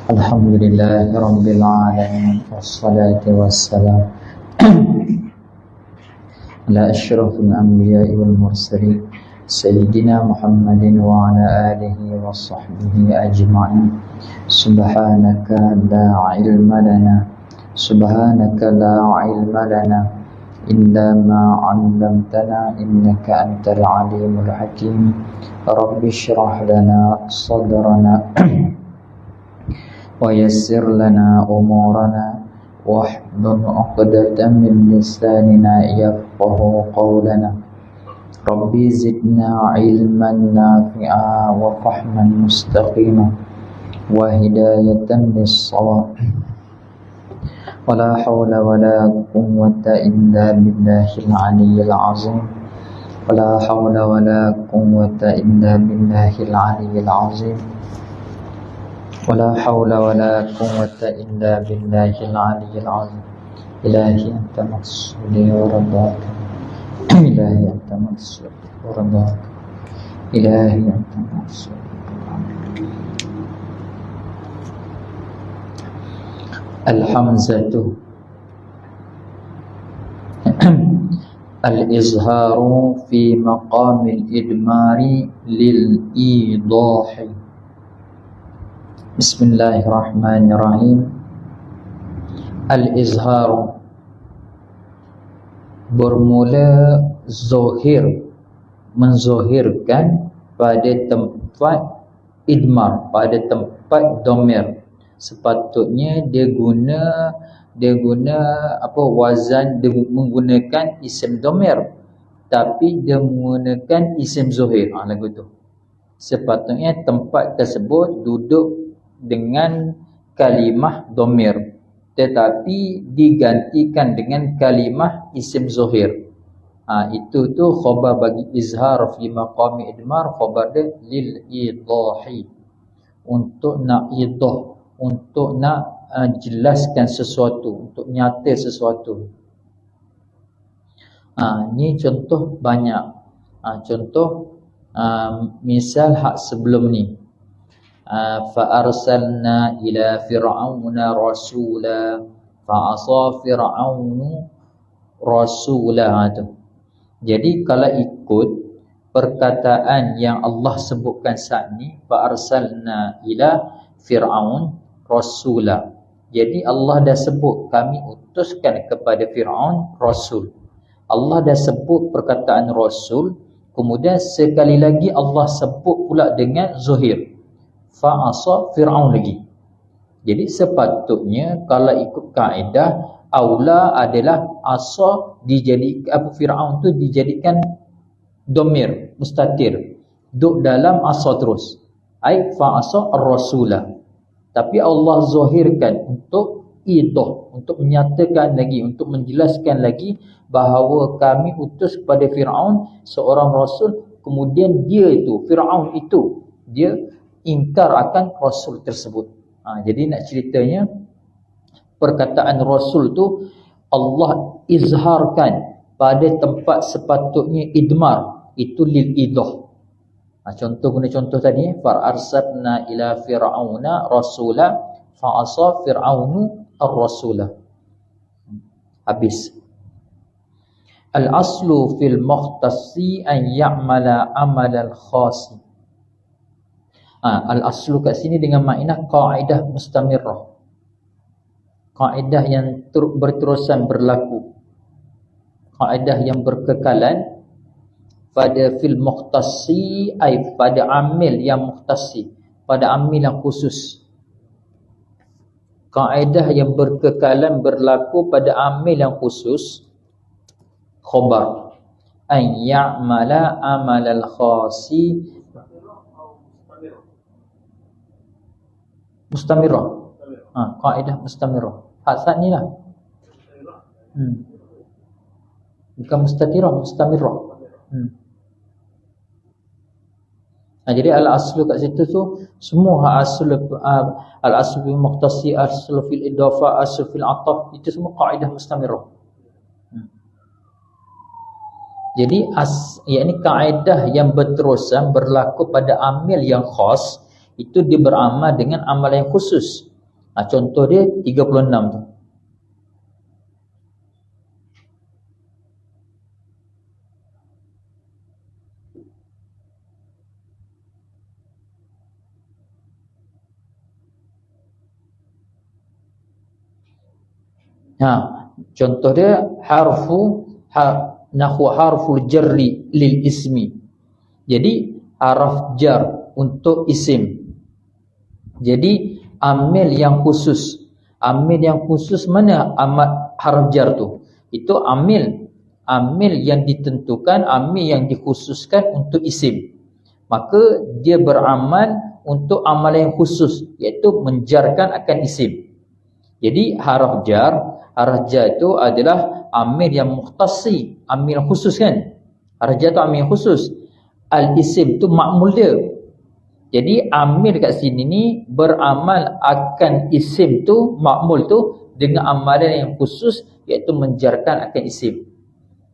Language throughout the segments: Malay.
Alhamdulillahi Rabbil Alamin. Wassalatu wassalam ala ashrafil anbiya'i wal mursalin Sayyidina Muhammadin wa ala alihi wa sahbihi ajma'in. Subhanaka la ilma lana illa ma 'allamtana innaka antal alimul hakim. Rabbi shrah lana sadrana wa yassir lana umurana wahlul 'uqdatam min lisanina yafqahu qawlana. Rabbi zidna ilman nafi'a wa fahman mustaqima wa hidayatan lis-shawab. Wala hawla wala quwwata illa billahil 'aliyyil 'azim. Wala hawla wala quwwata illa billahil 'aliyyil 'azim. Wala hawla wala quwwata illa billahil 'aliyyil 'azim. Ilahi anta maqsudi wa radaka. Ilahi anta maqsudi wa radaka. Ilahi anta maqsudi. Al-hamzatu al-izharu fi maqamil idmari lil-idahi. Bismillahirrahmanirrahim. Al-izharu bermula zohir, menzohirkan pada tempat idmar, pada tempat domir. Sepatutnya dia guna wazan, dia menggunakan isim domir, tapi dia menggunakan isim zohir. Lagu tu sepatutnya tempat tersebut duduk dengan kalimah domir, tetapi digantikan dengan kalimah isim zohir. Itu tu khabar bagi izhar fi maqami idmar, khabar dia lil idahi, untuk nak idah, untuk nak jelaskan sesuatu, untuk nyata sesuatu. Ni contoh banyak. Contoh misal hak sebelum ni, fa arsalna ila fir'auna rasula fa asa fir'aunu rasula. Jadi kalau ikut perkataan yang Allah sebutkan saat ni, fa arsalna ila fir'aun rasula, jadi Allah dah sebut kami utuskan kepada Fir'aun rasul. Allah dah sebut perkataan rasul, kemudian sekali lagi Allah sebut pula dengan zohir, fa'asa Fir'aun lagi. Jadi sepatutnya kalau ikut kaedah, aula adalah asa dijadikan, Fir'aun tu dijadikan domir mustatir, duduk dalam asa terus, ai fa'asa ar-rasulah. Tapi Allah zahirkan untuk idah, untuk menyatakan lagi, untuk menjelaskan lagi bahawa kami utus kepada Fir'aun seorang rasul, kemudian dia itu, Fir'aun itu, dia ingkar akan rasul tersebut. Jadi nak ceritanya, perkataan rasul tu Allah izharkan pada tempat sepatutnya idmar, itu lil idah. Guna contoh tadi, fa arsalna ila fir'auna rasula fa asa fir'aunu ar-rasula. Habis. Al-aslu fil mukhtassi an ya'mala amalal khasi. Al-aslu kat sini dengan makna kaedah mustamirrah, kaedah yang berterusan berlaku, kaedah yang berkekalan pada fil mukhtassi, ay pada amil yang mukhtassi, pada amil yang khusus. Kaedah yang berkekalan berlaku pada amil yang khusus, khabar an ya'mala amalal khasi mustamirrah. Kaedah mustamirrah. Saat ni lah. Bukan mustatirah, mustamirrah. Jadi al-aslu kat situ tu semua al-aslu fil muqtasi, al-aslu fil idafa, al-aslu fil ataf, itu semua kaedah mustamirrah. Jadi yakni kaedah yang berterusan berlaku pada amil yang khas, itu dia beramal dengan amalan yang khusus. Contoh dia 36 tu. Contoh dia nahwu harful jarri lil ismi. Jadi haraf jar untuk isim. Jadi amil yang khusus. Amil yang khusus mana haraf jar tu? Itu amil yang ditentukan, amil yang dikhususkan untuk isim. Maka dia beramal untuk amalan yang khusus, iaitu menjarkan akan isim. Jadi haraf jar itu adalah amil yang mukhtasi, amil yang khusus kan. Haraf jar tu amil yang khusus. Al-isim tu makmul dia. Jadi amil kat sini ni beramal akan isim tu, makmul tu, dengan amalan yang khusus, iaitu menjarkan akan isim.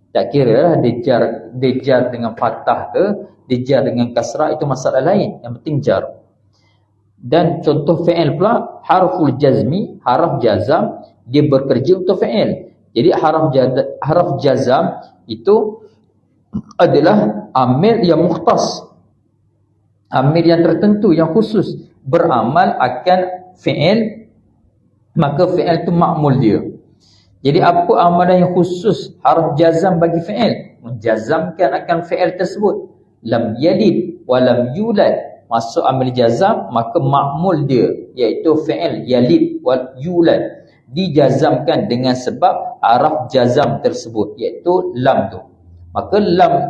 Tak kira lah dia jar dengan fathah ke, dia jar dengan kasrah, itu masalah lain. Yang penting jar. Dan contoh fi'il pula, harful jazmi, haraf jazam, dia bekerja untuk fi'il. Jadi haraf jazam itu adalah amil yang mukhtas, amil yang tertentu, yang khusus, beramal akan fi'il, maka fi'il tu makmul dia. Jadi apa amalan yang khusus haraf jazam bagi fi'il? Menjazamkan akan fi'il tersebut. Lam yalid wa lam yulad, masuk amil jazam, maka makmul dia, iaitu fi'il yalid wa yulad, dijazamkan dengan sebab haraf jazam tersebut, iaitu lam tu. Maka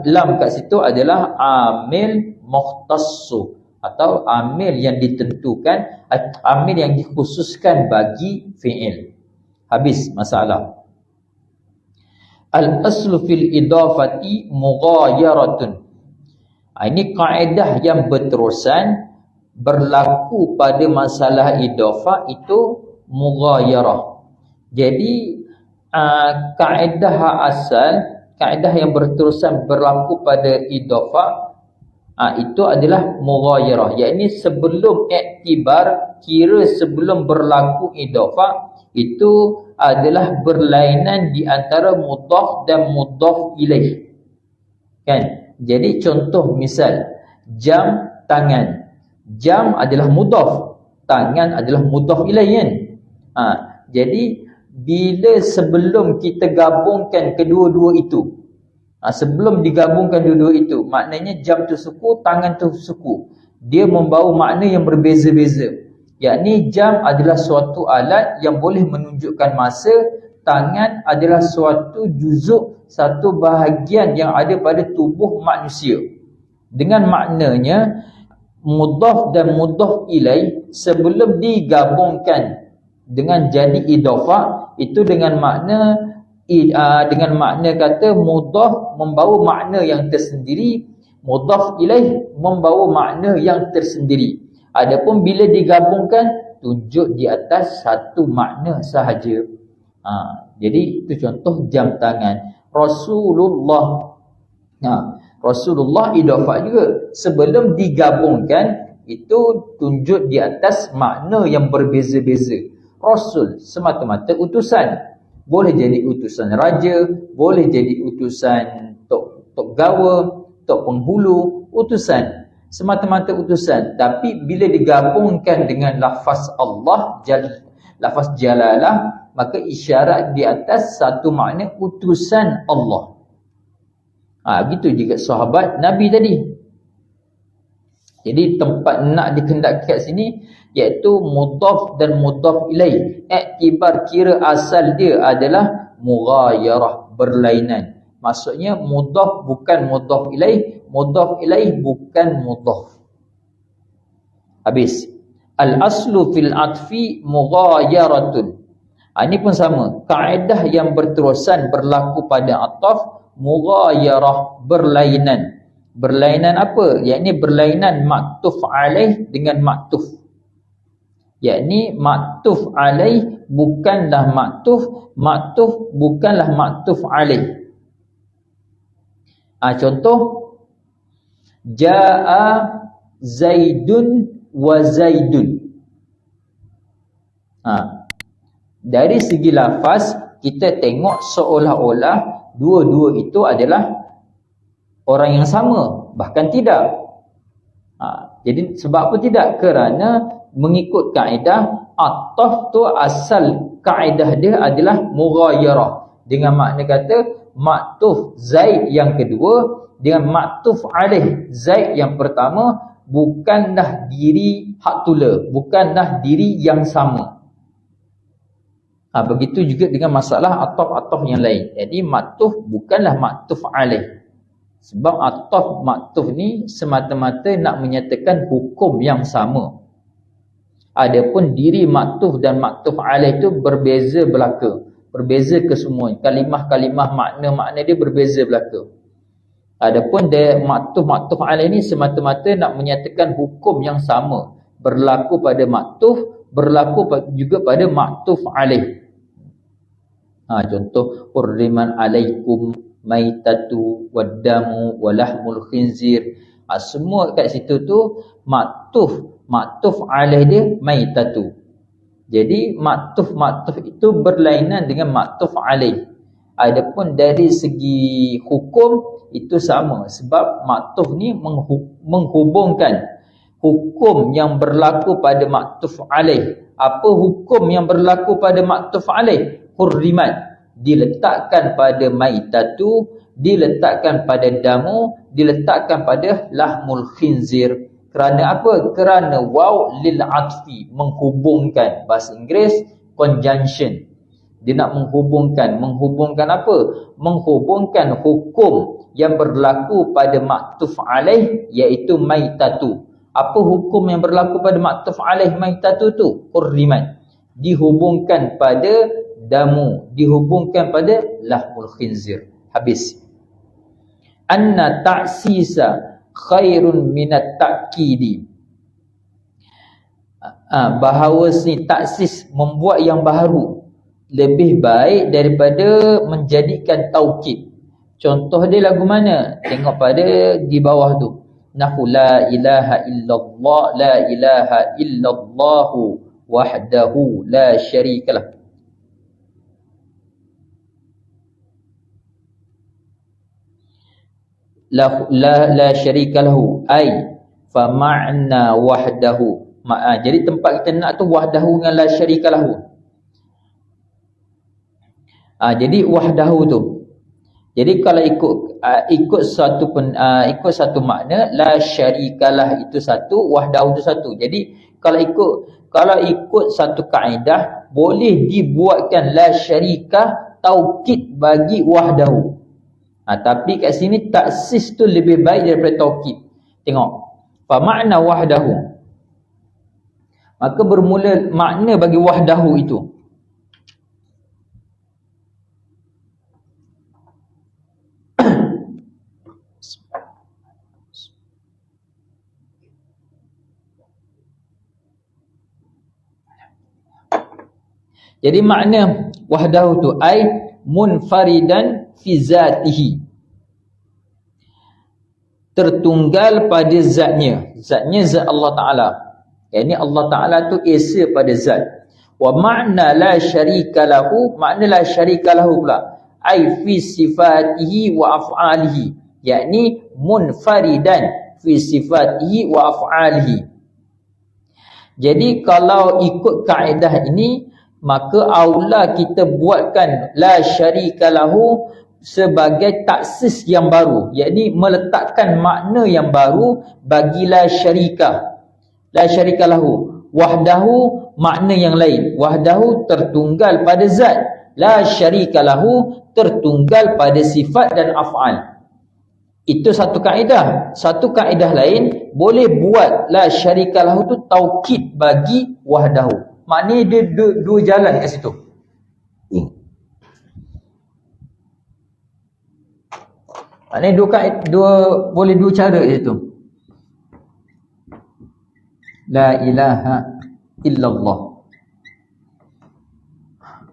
lam kat situ adalah amil mukhtassu, atau amil yang ditentukan, amil yang dikhususkan bagi fi'il. Habis masalah. Al-aslu fil idafati mughayaratun. Ini kaedah yang berterusan berlaku pada masalah idafah, itu mughayarah. Jadi kaedah asal, kaedah yang berterusan berlaku pada idafah, itu adalah mughayarah. Iaitu sebelum iktibar, kira sebelum berlaku idafah, itu adalah berlainan di antara mudhaf dan mudhaf ilaih. Kan? Jadi contoh misal, jam, tangan. Jam adalah mudhaf, tangan adalah mudhaf ilaih kan? Jadi bila sebelum kita gabungkan kedua-dua itu, sebelum digabungkan dua-dua itu, maknanya jam tu suku, tangan tu suku, dia membawa makna yang berbeza-beza. Yakni jam adalah suatu alat yang boleh menunjukkan masa, tangan adalah suatu juzuk, satu bahagian yang ada pada tubuh manusia. Dengan maknanya mudhaf dan mudhaf ilaih sebelum digabungkan dengan jadi idafah, itu dengan makna kata mudhaf membawa makna yang tersendiri, mudhaf ilaih membawa makna yang tersendiri. Adapun bila digabungkan, tunjuk di atas satu makna sahaja. Jadi itu contoh jam tangan. Rasulullah, Rasulullah idafah juga. Sebelum digabungkan, itu tunjuk di atas makna yang berbeza-beza. Rasul semata-mata utusan. Boleh jadi utusan raja, boleh jadi utusan tok gawa, tok penghulu, utusan. Semata-mata utusan. Tapi bila digabungkan dengan lafaz Allah, lafaz jalalah, maka isyarat di atas satu makna utusan Allah. Begitu juga sahabat Nabi tadi. Jadi tempat nak dikendaki kat sini, iaitu mudhaf dan mudhaf ilaih. Iktibar kira asal dia adalah mughayarah, berlainan. Maksudnya mudhaf bukan mudhaf ilaih, mudhaf ilaih bukan mudhaf. Habis. Al-aslu fil atfi mughayaratun. Ini pun sama. Kaedah yang berterusan berlaku pada ataf, mughayarah, berlainan. Berlainan apa? Yakni berlainan maktuf alaih dengan maktuf. Yakni maktuf alaih bukanlah maktuf, maktuf bukanlah maktuf alaih. Contoh, Ja'a Zaidun wa Zaidun. Dari segi lafaz kita tengok seolah-olah dua-dua itu adalah orang yang sama, bahkan tidak. Jadi sebab apa tidak? Kerana mengikut kaedah ataf tu asal kaedah dia adalah mughayarah, dengan makna kata maktuf Zaid yang kedua dengan maktuf alaih Zaid yang pertama bukanlah diri hak tula, bukanlah diri yang sama. Begitu juga dengan masalah ataf-ataf yang lain. Jadi maktuf bukanlah maktuf alaih. Sebab ataf maktuf ni semata-mata nak menyatakan hukum yang sama. Adapun diri maktuf dan maktuf alaih itu berbeza belaka, berbeza kesemua. Kalimah-kalimah makna-makna dia berbeza belaka. Adapun dia maktuf alaih ni semata-mata nak menyatakan hukum yang sama, berlaku pada maktuf, berlaku juga pada maktuf alaih. Contoh hurriman alaikum maitatu waddamu walahmul khinzir. Semua kat situ tu maktuf alaih dia maitatu. Jadi maktuf itu berlainan dengan maktuf alaih. Adapun dari segi hukum itu sama, sebab maktuf ni menghubungkan hukum yang berlaku pada maktuf alaih. Apa hukum yang berlaku pada maktuf alaih? Hurrimat, diletakkan pada maitatu, diletakkan pada damu, diletakkan pada lahmul khinzir. Kerana apa? Kerana waw lil atfi, menghubungkan. Bahasa Inggeris conjunction. Dia nak menghubungkan apa? Menghubungkan hukum yang berlaku pada maktuf alaih, iaitu maitatu. Apa hukum yang berlaku pada maktuf alaih maitatu tu? Hurrimat, dihubungkan pada damu, dihubungkan pada lahmul khinzir. Habis. Anna ta'sisa khairun minat ta'kidi. Bahawa ni taksis, membuat yang baru, lebih baik daripada menjadikan taukid. Contoh dia lagu mana? Tengok pada di bawah tu. Nahu la ilaha illallah, la ilaha illallahu wahdahu la syarikalah. La syarikalahu ay fa ma'na wahdahu. Jadi tempat kita nak tu wahdahu dengan la syarikalahu. Jadi wahdahu tu. Jadi kalau ikut satu makna, la syarikalah itu satu, wahdahu itu satu. Jadi kalau ikut satu kaedah, boleh dibuatkan la syarikah taukid bagi wahdahu. Tapi kat sini taksis tu lebih baik daripada taukid. Tengok, fa makna wahdahu, maka bermula makna bagi wahdahu itu. Jadi makna wahdahu tu ai munfaridan fi zatihi, tertunggal pada zatnya. Zatnya zat Allah Ta'ala. Ini Allah Ta'ala tu esa pada zat. Wa makna la syarika lahu, makna la syarika lahu pula ai fi sifatihi wa af'alihi, yakni munfaridan fi sifatihi wa af'alihi. Jadi kalau ikut kaedah ini, maka aula kita buatkan la syarika lahu sebagai taksis yang baru, yakni meletakkan makna yang baru bagi la syarika. La syarika lahu, wahdahu makna yang lain. Wahdahu tertunggal pada zat, la syarika lahu tertunggal pada sifat dan af'al. Itu satu kaedah. Satu kaedah lain boleh buat la syarika lahu tu taukid bagi wahdahu. Maknanya dia dua jalan kat situ. Maknanya boleh dua cara kat situ. La ilaha illallah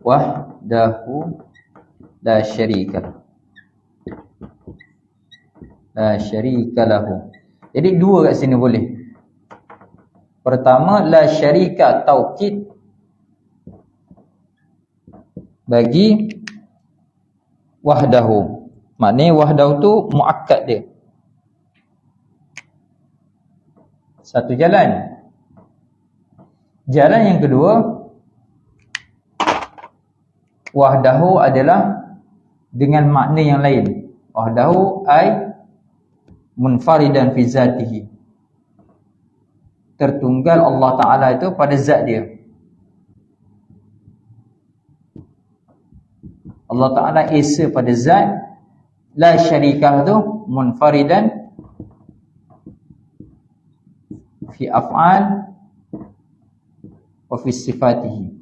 wahdahu la syarika lahu. Jadi dua kat sini boleh. Pertama, la syarika taukid bagi wahdahu. Maknanya wahdahu tu muakkad dia. Satu jalan. Jalan yang kedua, wahdahu adalah dengan makna yang lain. Wahdahu ay munfaridan fi zatihi. Tertunggal Allah Ta'ala itu pada zat dia. Allah Ta'ala esa pada zat. La syarikah tu munfaridan fi af'al wa fi sifatihi.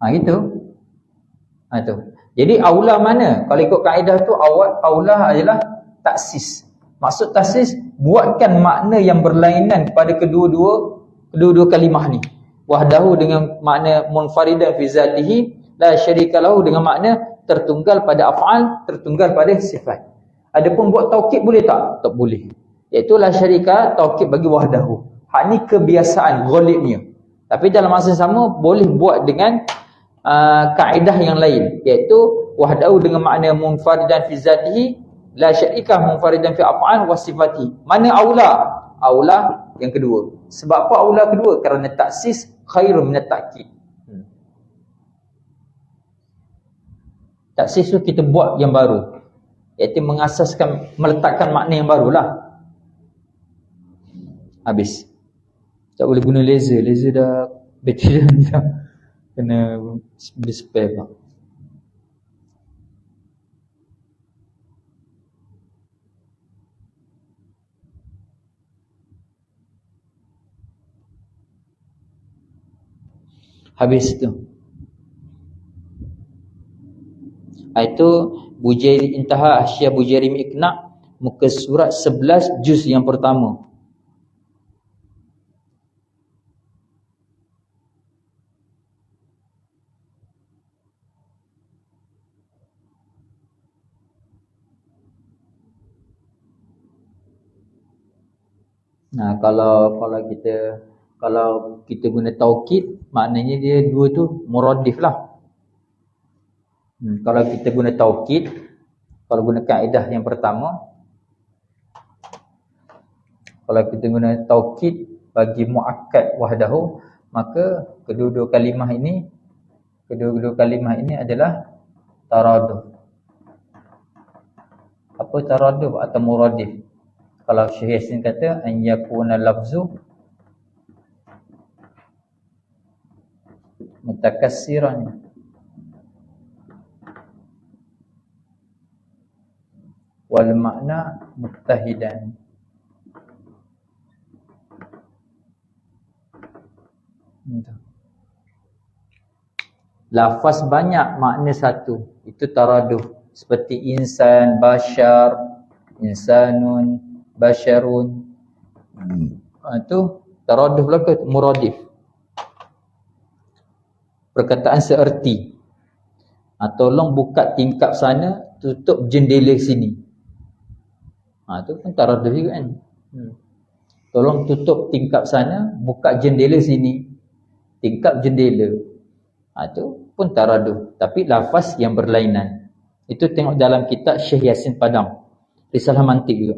Gitu. Tu. Jadi aula mana? Kalau ikut kaedah tu aula adalah taksis. Maksud taksis, buatkan makna yang berlainan pada kedua-dua kalimah ni. Wahdahu dengan makna munfaridan fi zatihi, la syarika lahu dengan makna tertunggal pada af'al, tertunggal pada sifat. Adapun buat taukid boleh tak? Tak boleh. Iaitu la syarika taukid bagi wahdahu. Hak ni kebiasaan ghalibnya. Tapi dalam masa sama boleh buat dengan kaedah yang lain, iaitu wahdahu dengan makna munfaridan fi zatihi, la syarika munfaridan fi af'al wa sifati. Mana aula? Aula yang kedua. Sebab apa aula kedua? Kerana taksis khairun min at-ta'kid. Taksis tu kita buat yang baru, iaitu mengasaskan, meletakkan makna yang barulah. Habis. Tak boleh guna laser. Laser dah bateri dah kena beli spare pula. Habis tu. Itu Bujairi intaha Asya Bujairi Iqna, muka surat 11 juz yang pertama. Nah, kalau kita guna taukid, maknanya dia dua tu muradif lah. Kalau kita guna taukid, kalau guna kaedah yang pertama, kalau kita guna taukid bagi muakkad wahdahu, maka kedua-dua kalimah ini adalah taraduf. Apa taraduf atau muradif? Kalau Syekh Yasin kata an yakuna lafzu mutakassiran wal makna muttahidan. Lafaz banyak, makna satu. Itu taraduf. Seperti insan, bashar, insanun, basharun. Itu taraduf lah ke muradif. Perkataan seerti. Tolong buka tingkap sana, tutup jendela sini. Itu pun taraduf juga kan. Tolong tutup tingkap sana, buka jendela sini. Tingkap jendela. Itu pun taraduf. Tapi lafaz yang berlainan. Itu tengok dalam kitab Syekh Yasin Padang. Risalah mantik juga.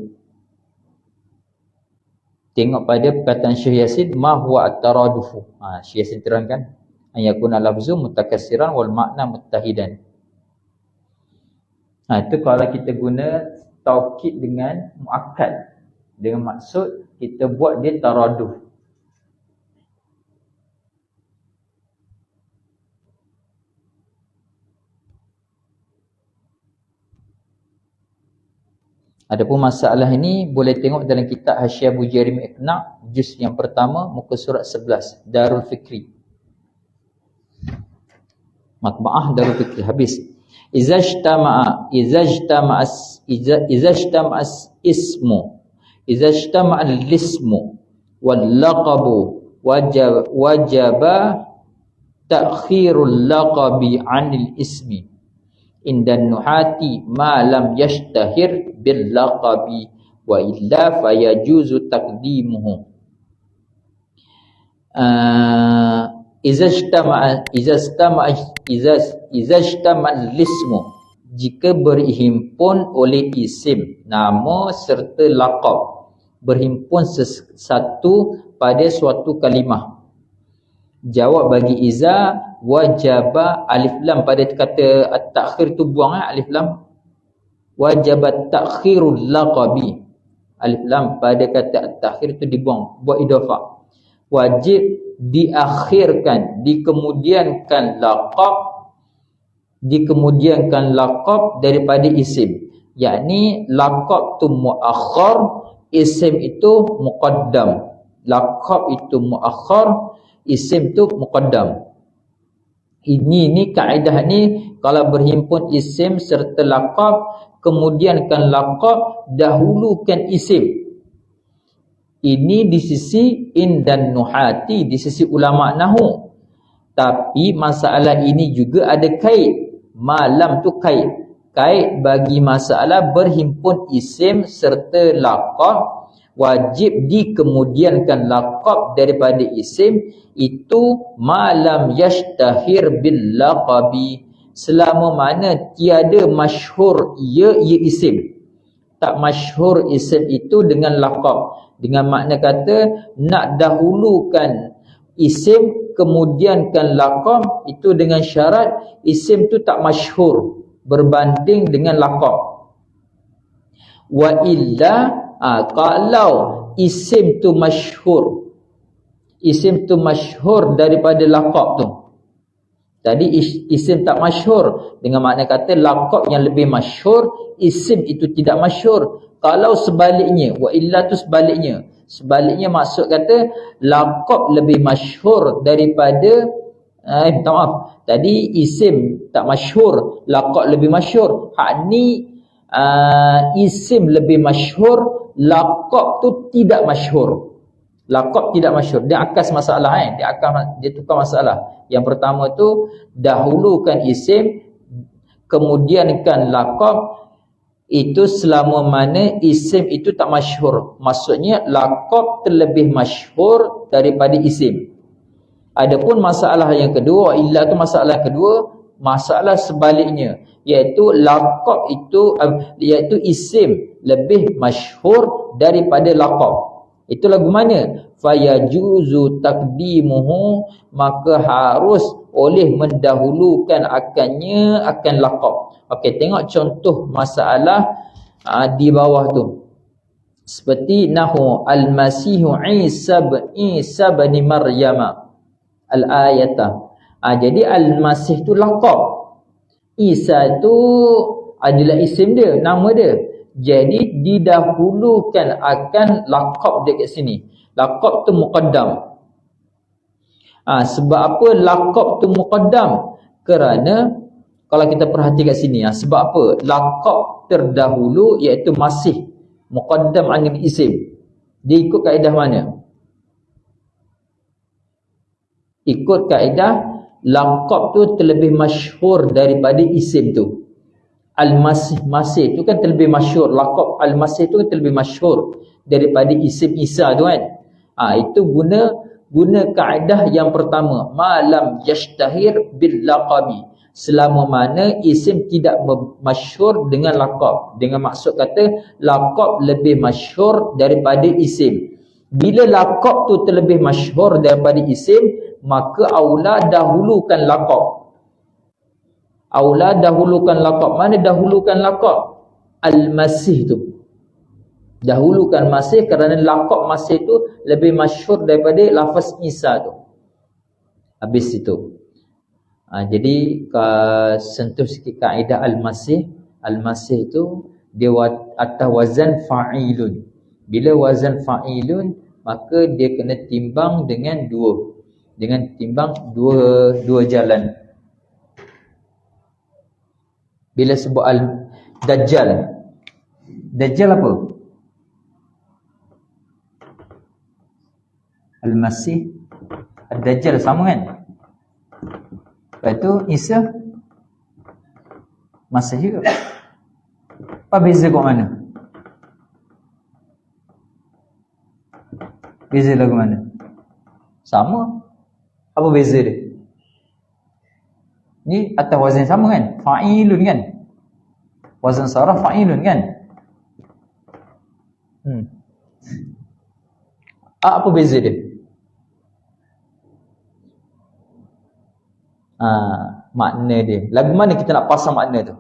Tengok pada perkataan Syekh Yasin, ma huwa at-taradufu. Syekh Yasin terangkan, ayakuna lafzu mutakassiran wal makna muttahidan. Itu kalau kita guna taukid dengan muakkad, dengan maksud kita buat dia taraduf. Adapun masalah ini boleh tengok dalam kitab Hasyiah Bujairi Iqna, juz yang pertama, muka surat 11, Darul Fikri. Matba'ah Darul Fikri. Habis. Iza ijtama'a al-ismu wal laqabu wajaba ta'khirul laqabi 'anil ismi indan nuhati ma lam yashtahir bil laqabi wa illa fayajuzu taqdimuhu. izajtama'al lismu, jika berhimpun oleh isim, nama serta laqab, berhimpun satu pada suatu kalimah. Jawab bagi iza, wajaba alif lam pada kata at-takhir tu buang alif lam. Wajabat takhirul laqabi, alif lam pada kata at-takhir tu dibuang, buat idafah. Wajib diakhirkan, dikemudiankan laqab daripada isim, yakni laqab tu muakhar, isim itu muqaddam. Laqab itu muakhar, isim tu muqaddam. Ini kaedah ni, kalau berhimpun isim serta laqab, kemudiankan laqab, dahulukan isim. Ini di sisi in dan nuhati, di sisi ulama nahu. Tapi masalah ini juga ada kait. Malam tu kait. Kait bagi masalah berhimpun isim serta laqab, wajib dikemudiankan laqab daripada isim, itu malam yashtahir bil laqabi, selama mana tiada masyhur ia isim. Tak masyhur isim itu dengan laqab. Dengan makna kata nak dahulukan isim kemudiankan laqab, itu dengan syarat isim tu tak masyhur berbanding dengan laqab. Wa illa kalau isim tu masyhur, isim tu masyhur daripada laqab tu. Tadi isim tak masyhur, dengan makna kata laqab yang lebih masyhur, isim itu tidak masyhur. Kalau sebaliknya, wa illa tu sebaliknya. Sebaliknya maksud kata laqab lebih masyhur daripada minta maaf, tadi isim tak masyhur, laqab lebih masyhur. Hak ni isim lebih masyhur, laqab tu tidak masyhur. Laqab tidak masyhur. Dia akas masalah dia tukar masalah. Yang pertama tu dahulukan isim, kemudiankan laqab, itu selama mana isim itu tak masyhur. Maksudnya laqab terlebih masyhur daripada isim. Adapun masalah yang kedua, illa tu masalah kedua, masalah sebaliknya, iaitu laqab itu, iaitu isim lebih masyhur daripada laqab. Itu lagu mana? Fayajuzu taqdimuhu, maka harus oleh mendahulukan akannya akan laqab. Okey, tengok contoh masalah di bawah tu. Seperti nahu al-masihu Isa bin Maryam al-ayata. Jadi al-masih tu laqab. Isa tu adalah isim dia, nama dia. Jadi didahulukan akan laqab dia kat sini. Laqab tu muqaddam. Sebab apa laqab tu muqaddam? Kerana kalau kita perhati kat sini, sebab apa laqab terdahulu, iaitu masih muqaddam anil isim. Dia ikut kaedah mana? Ikut kaedah laqab tu terlebih masyhur daripada isim tu. Al-masih tu kan terlebih masyhur, laqab al-masih tu kan terlebih masyhur daripada isim Isa tu kan. Itu guna kaedah yang pertama, malam yashtahir bil laqabi, selama mana isim tidak masyhur dengan laqab. Dengan maksud kata laqab lebih masyhur daripada isim. Bila laqab tu terlebih masyhur daripada isim, maka aula dahulukan laqab. Aula dahulukan laqab. Mana dahulukan laqab? Al-masih tu. Dahulukan masih kerana laqab masih tu lebih masyhur daripada lafaz Isa tu. Habis itu. Jadi sentuh sikit kaedah al-masih. Al-masih tu dia atas wazan fa'ilun. Bila wazan fa'ilun, maka dia kena timbang dengan dua. Dengan timbang dua jalan. Bila sebut al-dajjal. Dajjal apa? Al-masih, al-dajjal sama kan? Lepas tu Isa masih juga. Apa beza kat mana? Beza lagu mana? Sama. Apa beza dia? Ni atas wazan sama kan? Fa'ilun kan? Wazan saraf fa'ilun kan? Apa beza dia? Makna dia. Lagu mana kita nak pasang makna tu?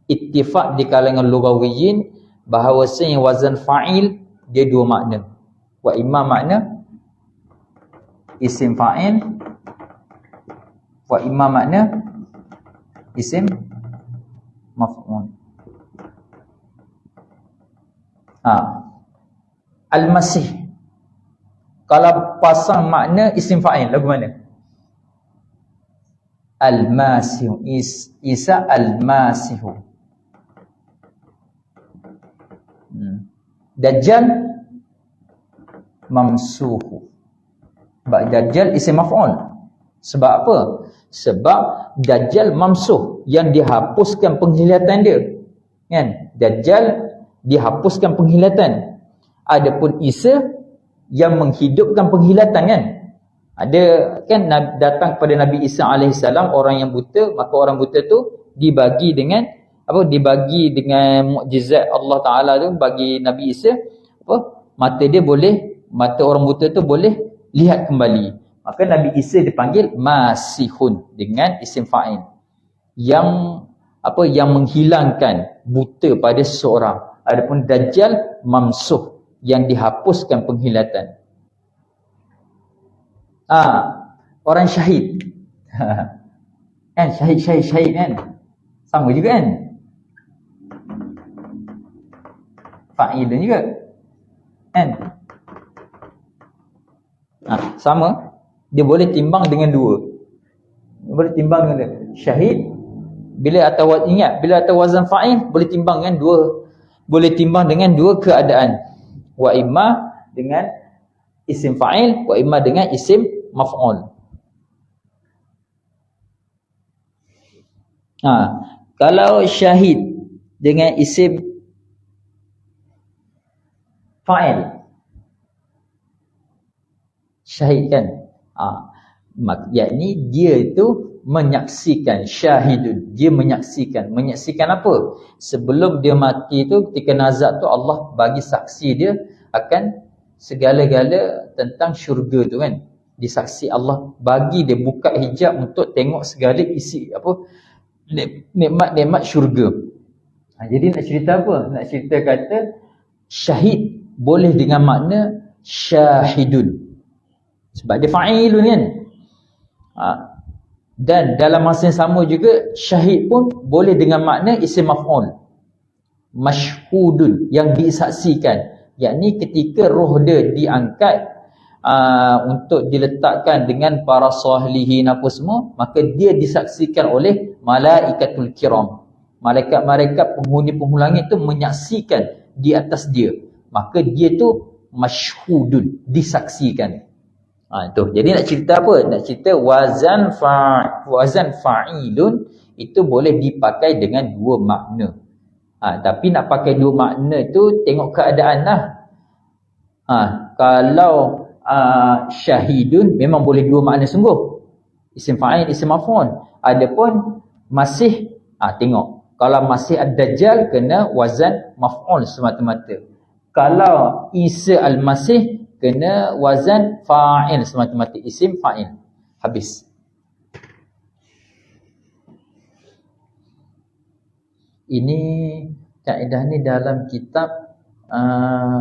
Ittifaq di kalangan lughawiyin bahawasanya wazan fa'il dia dua makna. Wa imma makna isim fa'il, wa imma makna isim maf'ul. Al-Masih. Kalau pasang makna isim fa'il lagu mana? Al-Masih. Isa Al-Masih. Dajjal mamsuhu. Sebab Dajjal isim maf'ul. Sebab apa? Sebab Dajjal mamsuh, yang dihapuskan penglihatan dia. Kan? Dajjal dihapuskan penglihatan. Adapun Isa yang menghidupkan penglihatan kan. Ada kan datang kepada Nabi Isa alaihissalam orang yang buta, maka orang buta tu dibagi dengan apa? Dibagi dengan mukjizat Allah Taala tu bagi Nabi Isa apa? Mata orang buta tu boleh lihat kembali. Maka Nabi Isa dipanggil Masihun dengan isim fa'il. Yang menghilangkan buta pada seseorang. Adapun Dajjal mamsuh, yang dihapuskan penglihatan. Orang syahid. Kan syahid kan? Sama juga kan? Fa'ilun juga. Kan? Sama. Dia boleh timbang dengan dua. Boleh timbang dengan dua. Syahid bila atas wazan fa'il boleh timbang dengan dua. Boleh timbang dengan dua keadaan. Wa imma dengan isim fa'il, wa imma dengan isim maf'ul. Kalau syahid dengan isim fa'il, syahid kan? Yakni dia itu menyaksikan, syahidun, dia menyaksikan. Menyaksikan apa? Sebelum dia mati tu, ketika nazak tu Allah bagi saksi dia akan segala-gala tentang syurga tu kan. Disaksi Allah bagi dia buka hijab untuk tengok segala isi apa nikmat-nikmat syurga. Jadi nak cerita apa? Nak cerita kata syahid boleh dengan makna syahidun. Sebab dia fa'ilun kan. Dan dalam masa yang sama juga syahid pun boleh dengan makna isim maf'ul. Mashhudun, yang disaksikan. Yakni ketika roh dia diangkat untuk diletakkan dengan para salihin apa semua, maka dia disaksikan oleh malaikatul kiram. Malaikat-malaikat penghuni-penghuni langit itu menyaksikan di atas dia. Maka dia tu mashhudun, disaksikan. Jadi nak cerita apa? Nak cerita wazan fa'ilun itu boleh dipakai dengan dua makna. Tapi nak pakai dua makna tu tengok keadaan lah. Kalau syahidun memang boleh dua makna sungguh. Isim fa'il, isim maf'ul. Adapun masih tengok. Kalau masih ad-dajjal kena wazan maf'ul semata-mata. Kalau Isa al-Masih kena wazan fa'il semata-mata, isim fa'il. Habis. Ini kaedah ni dalam kitab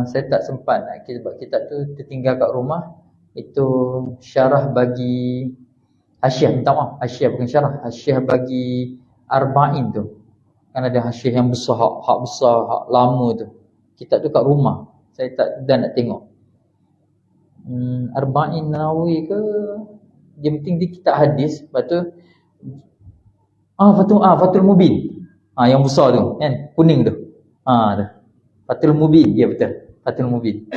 saya tak sempat nak, sebab kitab tu tertinggal kat rumah. Itu syarah bagi hasyiah, minta maaf, hasyiah bukan syarah, hasyiah bagi arba'in tu. Kan ada hasyiah yang besar, hak besar, hak lama tu. Kitab tu kat rumah. Saya tak nak tengok. Arba'in Nawawi ke, dia penting dia kitab hadis. Lepas tu Fathul Mubin. Yang besar tu kan, kuning tu. Fathul Mubin, ya betul. Fathul Mubin.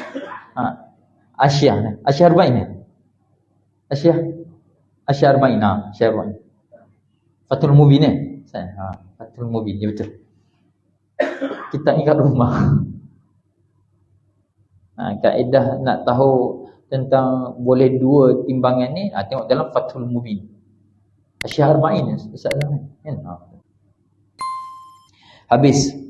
Asyiah Arba'in ni. Asyiah Arba'in. Asyiah Arba'in. Fathul Mubin ni. Fathul Mubin, ya betul. Kitab ni kat rumah. Kaedah nak tahu tentang boleh dua timbangan ni, tengok dalam Fathul Mubin. Syahr Ma'in Ustaz Zaman kan. Habis.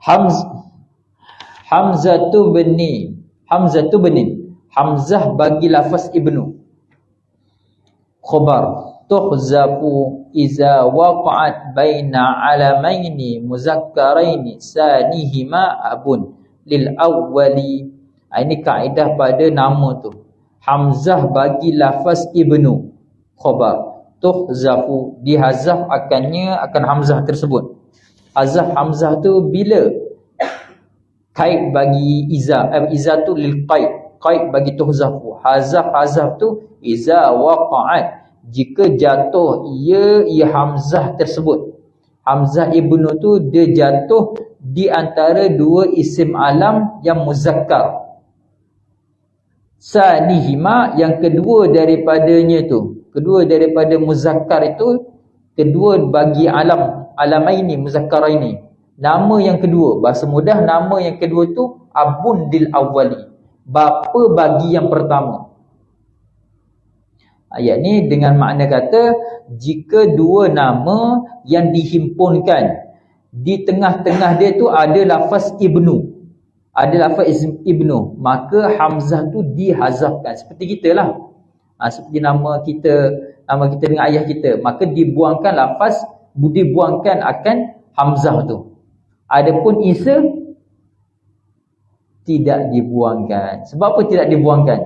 Hamzah tu benin. Hamzah bagi lafaz ibnu. Khabar tuhzafu iza waqa'at baina alamaini muzakkaraini sanihima abun lil awwali. Ini kaedah pada nama tu. Hamzah bagi lafaz ibnu khabar tuhzafu, dihazaf akan hamzah tersebut. Hazaf hamzah tu bila qaid bagi iza, iza tu lil qaid bagi tuhzafu. Hazaf tu iza waqa'at, jika jatuh ia hamzah tersebut. Hamzah ibnu tu dia jatuh di antara dua isim alam yang muzakkar. Sanihima, yang kedua daripadanya tu, kedua daripada muzakkar itu, kedua bagi alamaini muzakkaraini. Nama yang kedua, bahasa mudah nama yang kedua tu abun dil awwali, bapa bagi yang pertama. Ayat ni dengan makna kata, jika dua nama yang dihimpunkan, di tengah-tengah dia tu ada lafaz ibnu, maka hamzah tu dihazafkan. Seperti kita lah, seperti nama kita dengan ayah kita, maka dibuangkan lafaz, dibuangkan akan hamzah tu. Adapun isa tidak dibuangkan. Sebab apa tidak dibuangkan?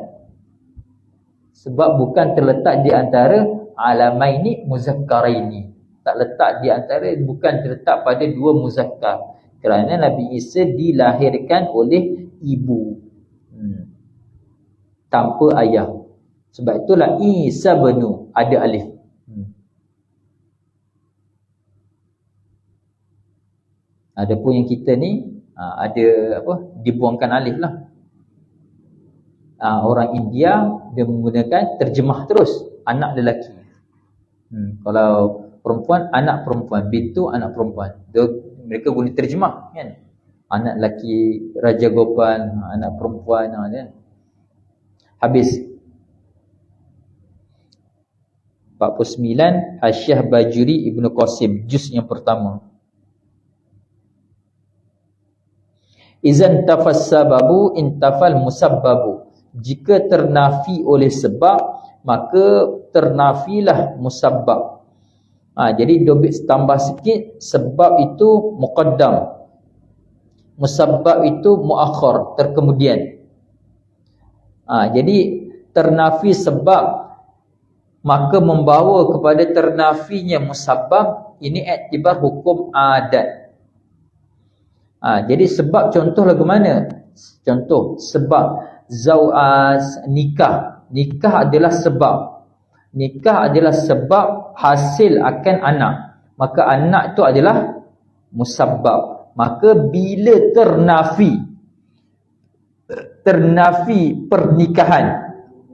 Sebab bukan terletak di antara alamaini muzakkaraini. Tak letak di antara, bukan terletak pada dua muzakkar. Kerana Nabi Isa dilahirkan oleh ibu, tanpa ayah. Sebab itulah Isa benu, ada alif. Adapun yang kita ni ada dibuangkan alif lah. Orang India dia menggunakan terjemah terus anak lelaki. Kalau perempuan, anak perempuan, bintu anak perempuan. Mereka guna terjemah kan. Anak lelaki Raja Gopal, anak perempuan kan. Habis 49 Hasyiah Bajuri Ibnu Qasim, juz yang pertama. Izan tafas sababu intafal musabbabu. Jika ternafi oleh sebab, maka ternafilah musabbab. Jadi dobit tambah sikit, sebab itu muqaddam, musabbab itu muakhir, terkemudian. Jadi ternafi sebab, maka membawa kepada ternafinya musabbab. Ini iktibar hukum adat. Jadi sebab, contoh lagu mana? Contoh sebab nikah. Nikah adalah sebab. Nikah adalah sebab hasil akan anak. Maka anak itu adalah musabbab. Maka bila ternafi pernikahan,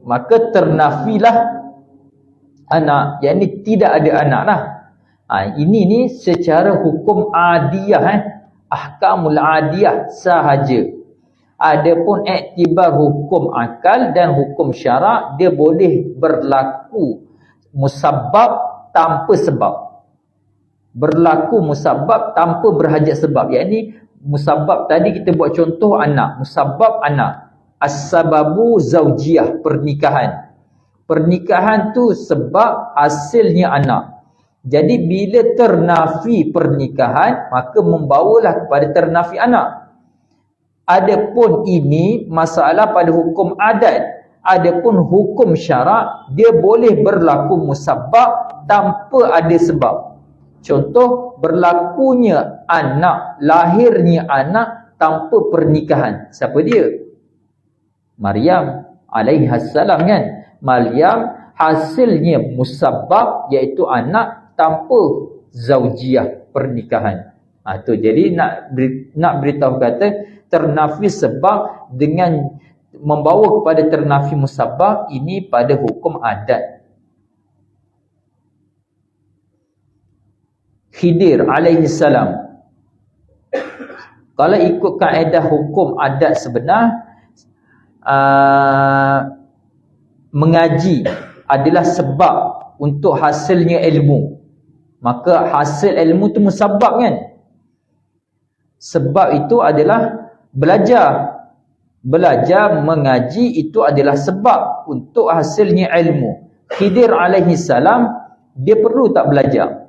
maka ternafilah anak. Yang ini tidak ada anak lah. Ini ni secara hukum adiyah, ahkamul adiyah sahaja. Adapun iktibar hukum akal dan hukum syarak, dia boleh berlaku musabbab tanpa sebab. Berlaku musabbab tanpa berhajat sebab. Yang ini musabbab tadi kita buat contoh anak, musabbab anak. As-sababu zaujiyah, pernikahan. Pernikahan tu sebab hasilnya anak. Jadi bila ternafi pernikahan, maka membawalah kepada ternafi anak. Adapun ini masalah pada hukum adat. Adapun hukum syarak, dia boleh berlaku musabbab tanpa ada sebab. Contoh, berlakunya anak, lahirnya anak tanpa pernikahan. Siapa dia? Maryam alaihassalam kan. Maryam hasilnya musabbab, iaitu anak tanpa zaujiyah, pernikahan. Tu jadi nak beritahu kata ternafi sebab dengan membawa kepada ternafi musabbab ini pada hukum adat. Khidir alaihi salam, kalau ikut kaedah hukum adat sebenar, mengaji adalah sebab untuk hasilnya ilmu. Maka hasil ilmu tu musabbab kan? Sebab itu adalah belajar. Belajar mengaji itu adalah sebab untuk hasilnya ilmu. Khidir alaihi salam, dia perlu tak belajar?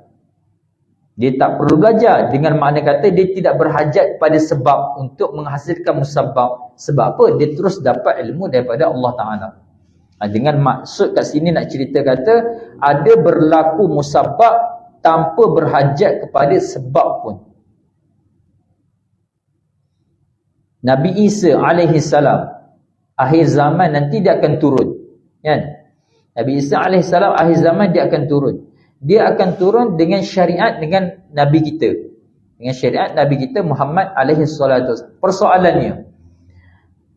Dia tak perlu belajar. Dengan makna kata dia tidak berhajat pada sebab untuk menghasilkan musabbab. Sebab apa? Dia terus dapat ilmu daripada Allah Ta'ala. Dengan maksud kat sini nak cerita kata, ada berlaku musabbab tanpa berhajat kepada sebab pun. Nabi Isa alaihi salam, akhir zaman nanti dia akan turun. Kan? Nabi Isa alaihi salam akhir zaman dia akan turun. Dia akan turun dengan syariat dengan Nabi kita. Dengan syariat Nabi kita Muhammad alaihi salatu. Persoalannya,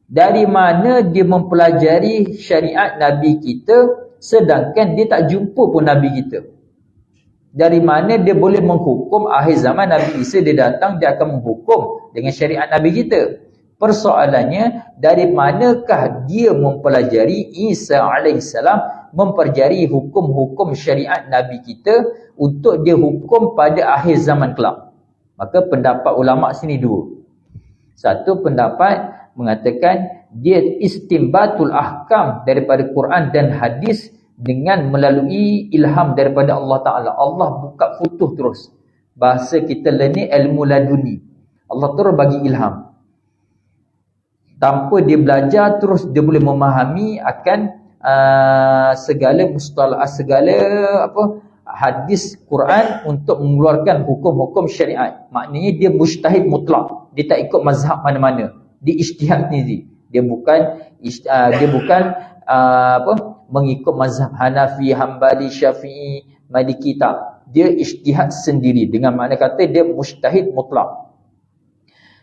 dari mana dia mempelajari syariat Nabi kita sedangkan dia tak jumpa pun Nabi kita? Dari mana dia boleh menghukum akhir zaman Nabi Isa dia datang, dia akan menghukum dengan syariat Nabi kita? Persoalannya, dari manakah dia mempelajari Isa alaihissalam, mempelajari hukum-hukum syariat Nabi kita untuk dia hukum pada akhir zaman kelak? Maka pendapat ulama' sini dua. Satu pendapat mengatakan dia istimbatul ahkam daripada Quran dan hadis dengan melalui ilham daripada Allah Ta'ala. Allah buka futuh terus. Bahasa kita ni ilmu laduni. Allah terus bagi ilham. Tanpa dia belajar, terus dia boleh memahami akan segala mustalah, segala hadis Quran untuk mengeluarkan hukum-hukum syariat. Maknanya dia mujtahid mutlak. Dia tak ikut mazhab mana-mana. Dia ijtihad sendiri. Dia bukan mengikut mazhab Hanafi, Hambali, Syafi'i, Maliki, tak. Dia ijtihad sendiri. Dengan makna kata dia mujtahid mutlak.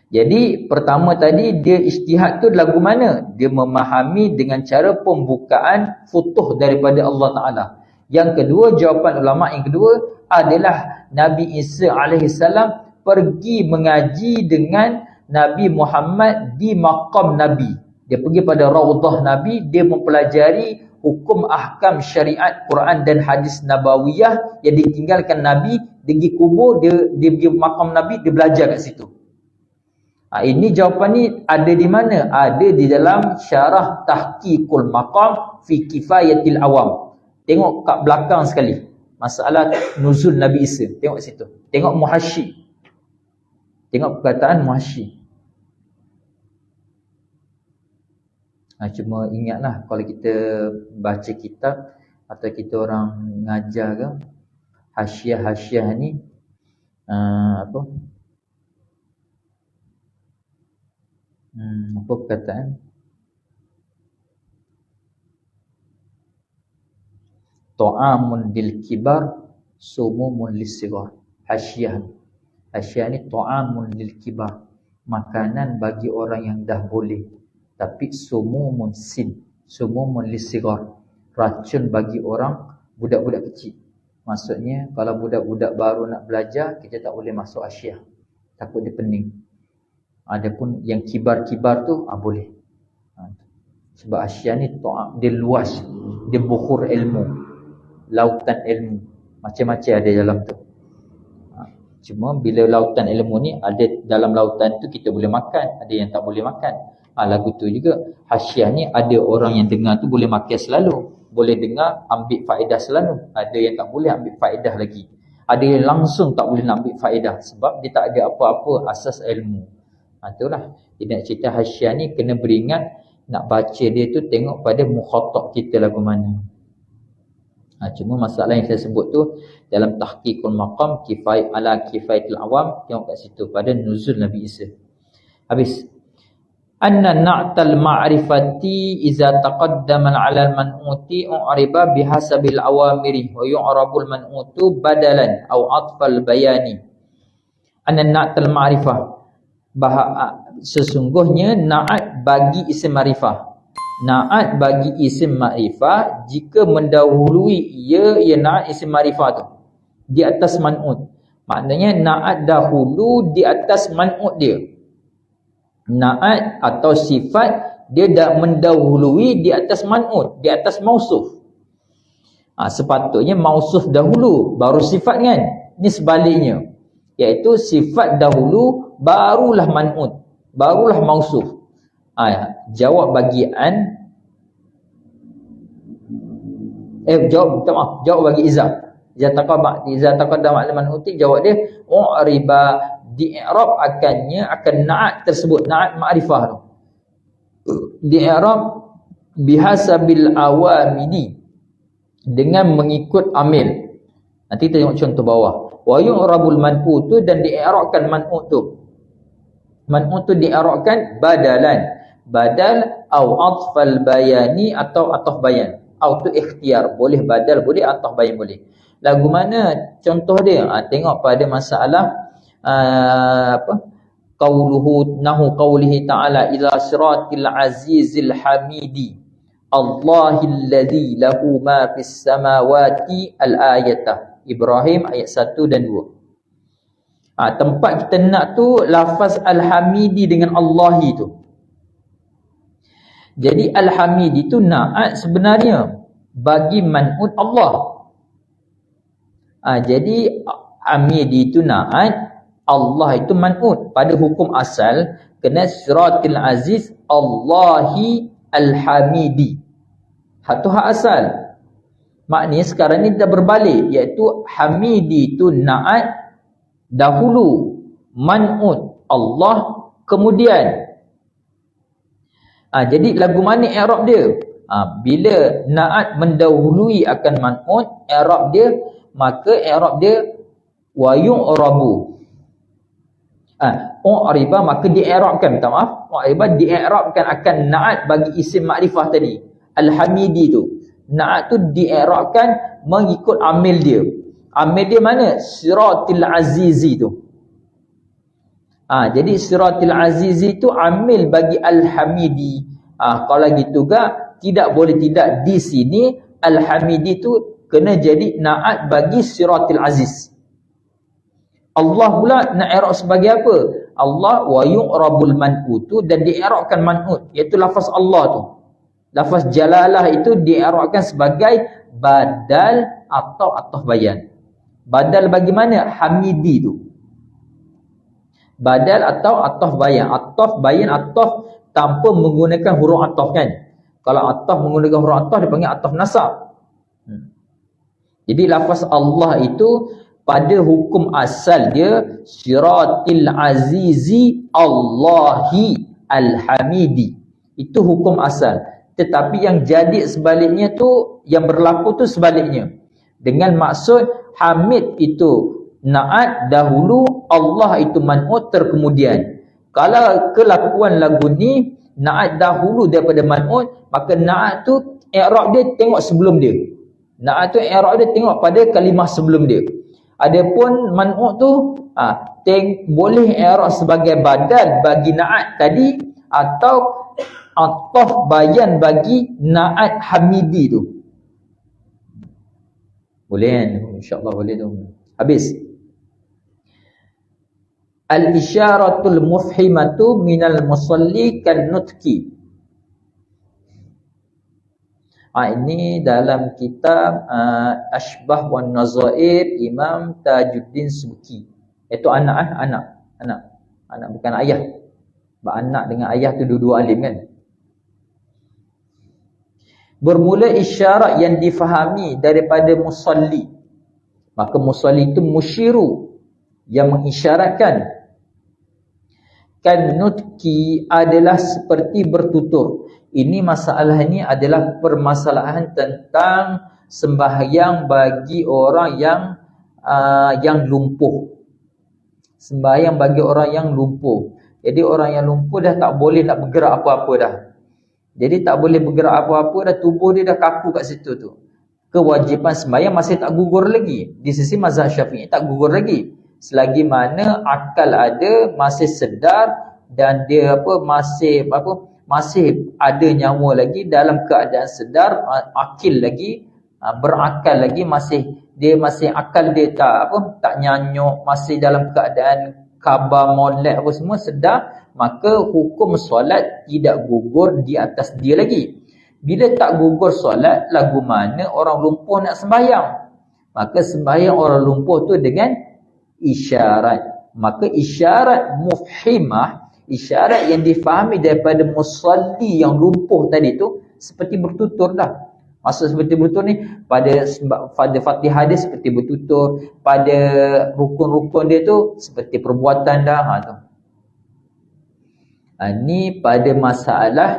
Jadi pertama tadi dia ijtihad tu lagu mana? Dia memahami dengan cara pembukaan futuh daripada Allah Ta'ala. Yang kedua, jawapan ulama' yang kedua adalah Nabi Isa alaihissalam pergi mengaji dengan Nabi Muhammad di maqam Nabi. Dia pergi pada Raudah Nabi, dia mempelajari hukum ahkam syariat Quran dan hadis Nabawiyah yang ditinggalkan Nabi. Dia pergi kubur, dia pergi maqam Nabi, dia belajar kat situ. Ini jawapan ni ada di mana? Ada di dalam syarah Tahqiqul Maqam fi Kifayatil Awam. Tengok kat belakang sekali. Masalah nuzul Nabi Isa. Tengok situ. Tengok muhasyi. Tengok perkataan muhasyi. Cuma ingatlah kalau kita baca kitab atau kita orang ngajar ke, hasyiah-hasyiah ni apa perkataan? Ta'amun lil kibar, sumumun lis sighar. Hasyiah. Hasyiah ni ta'amun lil kibar. Makanan bagi orang yang dah boleh. Tapi sumumun sin. Sumumun lis sighar. Racun bagi orang budak-budak kecil. Maksudnya kalau budak-budak baru nak belajar, kita tak boleh masuk hasyiah. Takut dia pening. Adapun yang kibar-kibar tu boleh. Sebab hasyiah ni dia luas, dia bukhur ilmu, lautan ilmu, macam-macam ada dalam tu. Cuma bila lautan ilmu ni ada dalam lautan tu kita boleh makan, ada yang tak boleh makan. Lagu tu juga hasyiah ni ada orang yang dengar tu boleh makan selalu, boleh dengar ambil faedah selalu, ada yang tak boleh ambil faedah lagi. Ada yang langsung tak boleh nak ambil faedah sebab dia tak ada apa-apa asas ilmu. Itulah dia nak cerita hasyiah ni kena beringat nak baca dia tu tengok pada mukhatab kita lagu mana. Cuma masalah yang saya sebut tu dalam Tahqiqul Maqam Kifayatul Awam, tengok kat situ pada nuzul Nabi Isa. Habis. Anna na'tal ma'rifati iza taqaddama 'ala al-man'uti u'riba bihasabil awamiri wa yu'rabul man'utu badalan aw atfal bayani. Anna na'tal ma'rifah, Sesungguhnya na'at bagi isim ma'rifah. Na'at bagi isim ma'rifah jika mendahului ia na'at isim ma'rifah tu di atas man'ut. Maknanya na'at dahulu di atas man'ut dia. Na'at atau sifat dia dah mendahului di atas man'ut, di atas mausuf. Sepatutnya mausuf dahulu baru sifat kan. Ini sebaliknya, iaitu sifat dahulu barulah man'ut, barulah mausuf. Jawab bagi an, jawab bagi iza. Iza taqaddama al-man'uti, jawab dia u'riba, di-i'rab akan na'at tersebut, na'at ma'rifah tu. Di-i'rab bihasabil awamidi, dengan mengikut amil. Nanti kita tengok contoh bawah. Wa yu'rabul man'ut tu, dan di-i'rabkan man'ut tu. Man'ut tu di-i'rabkan badalan. Badal au atfal bayani, atau ataf bayan. Au tu ikhtiar, boleh badal boleh, ataf bayan boleh. Lagu mana contoh dia? Tengok pada masalah qauluhu nahu qaulihi ta'ala ila siratil azizil hamidi Allahilladzi lahu ma fis samawati al-ayatah. Ibrahim ayat 1 dan 2. Tempat kita nak tu lafaz al-hamidi dengan Allahi tu. Jadi al-hamidi tu na'at sebenarnya bagi man'ut Allah. Jadi hamidi tu na'at, Allah itu man'ut. Pada hukum asal kena siratil aziz Allahi al-hamidi. Itu hak asal. Maknanya sekarang ni dah berbalik, iaitu hamidi tu na'at dahulu, man'ut Allah kemudian. Jadi lagu mana i'rab dia? Bila na'at mendahului akan man'ut, i'rab dia, maka i'rab dia wa yu'rabu. U'riba, maka di-i'rabkan, minta maaf, u'riba di-i'rabkan akan na'at bagi isim makrifah tadi, al-hamidi tu. Na'at tu di-i'rabkan mengikut amil dia. Amil dia mana? Siratil azizi tu. Jadi siratil azizi tu amil bagi al-hamidi. Kalau gitu gak, tidak boleh tidak di sini al-hamidi tu kena jadi na'at bagi siratil aziz. Allah pula nak i'rab sebagai apa? Allah wa yu'rabul man'utu, dan di-i'rabkan man'ut, iaitu lafaz Allah tu. Lafaz jalalah itu di-i'rabkan sebagai badal atau ataf bayan. Badal bagaimana? Hamidi tu. Badal atau ataf bayan. Ataf bayan, ataf tanpa menggunakan huruf ataf kan. Kalau ataf menggunakan huruf ataf dipanggil ataf nasab. Jadi lafaz Allah itu pada hukum asal dia siratil azizi Allahi al-hamidi. Itu hukum asal. Tetapi yang jadi sebaliknya tu, yang berlaku tu sebaliknya. Dengan maksud hamid itu na'at dahulu, Allah itu man'ut terkemudian. Kalau kelakuan lagu ni na'at dahulu daripada man'ut, maka na'at tu i'rab dia tengok sebelum dia. Na'at tu i'rab dia tengok pada kalimah sebelum dia. Adapun man'ut tu boleh i'rab sebagai badal bagi na'at tadi, atau ataf bayan bagi na'at hamidi tu. Boleh kan? InsyaAllah boleh tu. Habis. Al-isyaratul mufhimatu minal musalli kan nutki. Ini dalam kitab Ashbah wan Nazair Imam Tajuddin Subki. Itu anak bukan ayah. Sebab anak dengan ayah tu dua-dua alim kan. Bermula isyarat yang difahami daripada musalli. Maka musalli itu musyiru, yang mengisyaratkan. Kan nutki adalah seperti bertutur. Ini masalah ini adalah permasalahan tentang sembahyang bagi orang yang lumpuh. Sembahyang bagi orang yang lumpuh. Jadi orang yang lumpuh dah tak boleh nak bergerak apa-apa dah. Jadi tak boleh bergerak apa-apa dah, tubuh dia dah kaku kat situ tu. Kewajipan sembahyang masih tak gugur lagi. Di sisi mazhab Syafi'i tak gugur lagi. Selagi mana akal ada, masih sedar, dan dia masih ada nyawa lagi, dalam keadaan sedar, akil lagi, berakal lagi, dia masih akal dia tak nyanyuk, masih dalam keadaan khabar molek apa semua, sedar, maka hukum solat tidak gugur di atas dia lagi. Bila tak gugur solat, lagu mana orang lumpuh nak sembahyang? Maka sembahyang orang lumpuh tu dengan isyarat. Maka isyarat mufhimah, isyarat yang difahami daripada musalli yang lumpuh tadi tu, seperti bertutur dah. Maksud seperti bertutur ni, pada Fatihah dia seperti bertutur, pada rukun-rukun dia tu seperti perbuatan dah. Ni pada masalah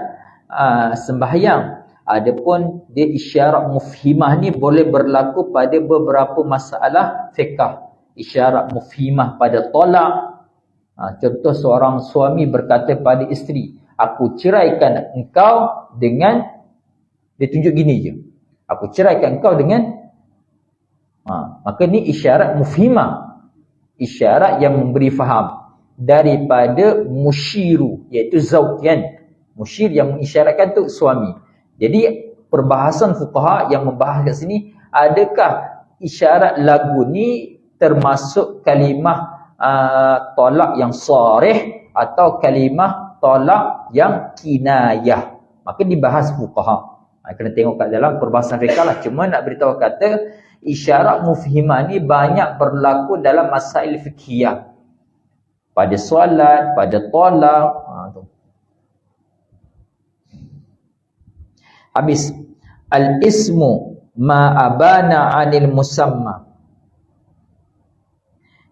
sembahyang. Adapun dia isyarat mufhimah ni boleh berlaku pada beberapa masalah fiqh. Isyarat mufhimah pada tolak. Contoh, seorang suami berkata pada isteri, aku ceraikan engkau dengan, dia tunjuk gini je, aku ceraikan engkau dengan, maka ni isyarat mufhimah, isyarat yang memberi faham daripada musyiru, iaitu zauj kan. Musyir yang mengisyaratkan tu suami. Jadi perbahasan fuqaha yang membahas kat sini, adakah isyarat lagu ni termasuk kalimah tolak yang sarih atau kalimah tolak yang kinayah? Maka dibahas fuqaha. Kena tengok kat dalam perbahasan fiqh lah. Cuma nak beritahu kata isyarat mufhimah ni banyak berlaku dalam masail fiqhiyah. Pada solat, pada tolak. Habis. Al-ismu ma'abana 'anil musamma.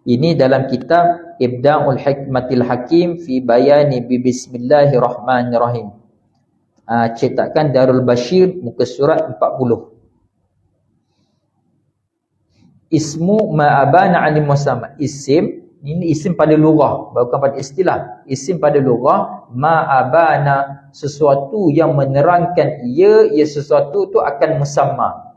Ini dalam kitab Ibda'ul Hikmatil Hakim fi bayani bi bismillahirrahmanirrahim. Cetakan Darul Bashir, muka surat 40. Ismu ma'abana 'anil musamma. Isim, ini isim pada lughah, bukan pada istilah. Isim pada lughah, ma'abana, sesuatu yang menerangkan ia sesuatu tu akan musamma.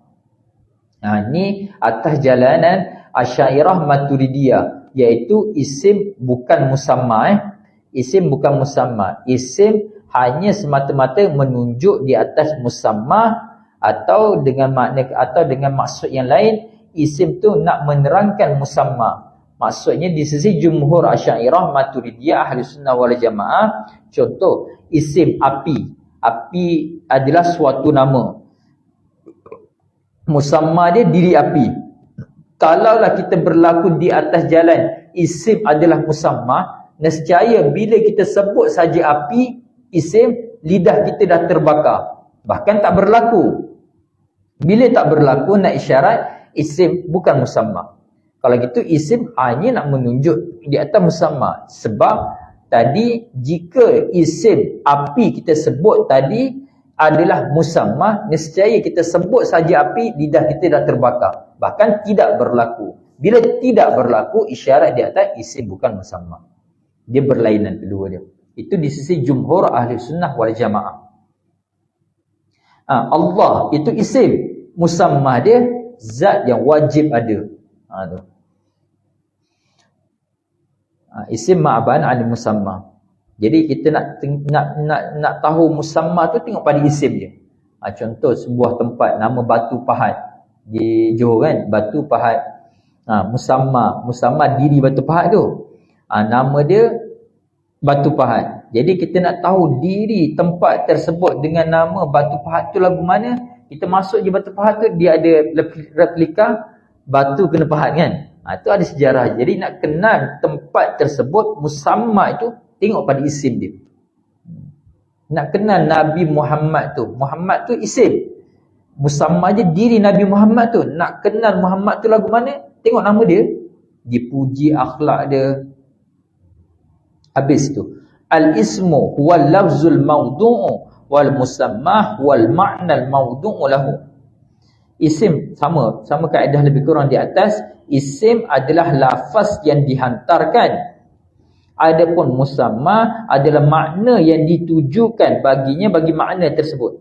Ni atas jalanan Asy'ariyah Maturidiyah, iaitu isim bukan musamma. Isim bukan musamma. Isim hanya semata-mata menunjuk di atas musamma, atau dengan makna, atau dengan maksud yang lain, isim tu nak menerangkan musamma. Maksudnya di sisi jumhur Asy'ariyah Maturidiyah Ahli Sunnah wal Jamaah, contoh isim api. Api adalah suatu nama. Musamma dia diri api. Kalaulah kita berlaku di atas jalan, isim adalah musamma, nescaya bila kita sebut saja api, isim, lidah kita dah terbakar. Bahkan tak berlaku. Bila tak berlaku, nak isyarat, isim bukan musamma. Kalau gitu, isim hanya nak menunjuk di atas musamma. Sebab tadi, jika isim api kita sebut tadi adalah musamma, nescaya kita sebut saja api, lidah kita dah terbakar. Bahkan tidak berlaku. Bila tidak berlaku, isyarat di atas isim bukan musamma. Dia berlainan kedua dia. Itu di sisi jumhur Ahli Sunnah wal Jamaah. Allah itu isim. Musamma dia zat yang wajib ada. Isim ma'ban 'anil musamma. Jadi kita nak tahu musamma tu, tengok pada isim dia. Contoh sebuah tempat, nama Batu Pahat di Johor kan, Batu Pahat. Musamma diri Batu Pahat tu. Nama dia Batu Pahat. Jadi kita nak tahu diri tempat tersebut dengan nama Batu Pahat tu lagu mana, kita masuk je Batu Pahat tu, dia ada replika batu kena pahat kan. Itu ada sejarah. Jadi nak kenal tempat tersebut, musamma itu tengok pada isim dia. Nak kenal Nabi Muhammad tu, Muhammad tu isim. Musamma je diri Nabi Muhammad tu. Nak kenal Muhammad tu lagu mana, tengok nama dia. Dipuji akhlak dia. Habis tu. Al-ismu huwal lafzul mawdu'u wal musammah wal ma'nal mawdu'u lahu. Isim sama kaedah lebih kurang di atas. Isim adalah lafaz yang dihantarkan. Adapun musamma adalah makna yang ditujukan baginya, bagi makna tersebut.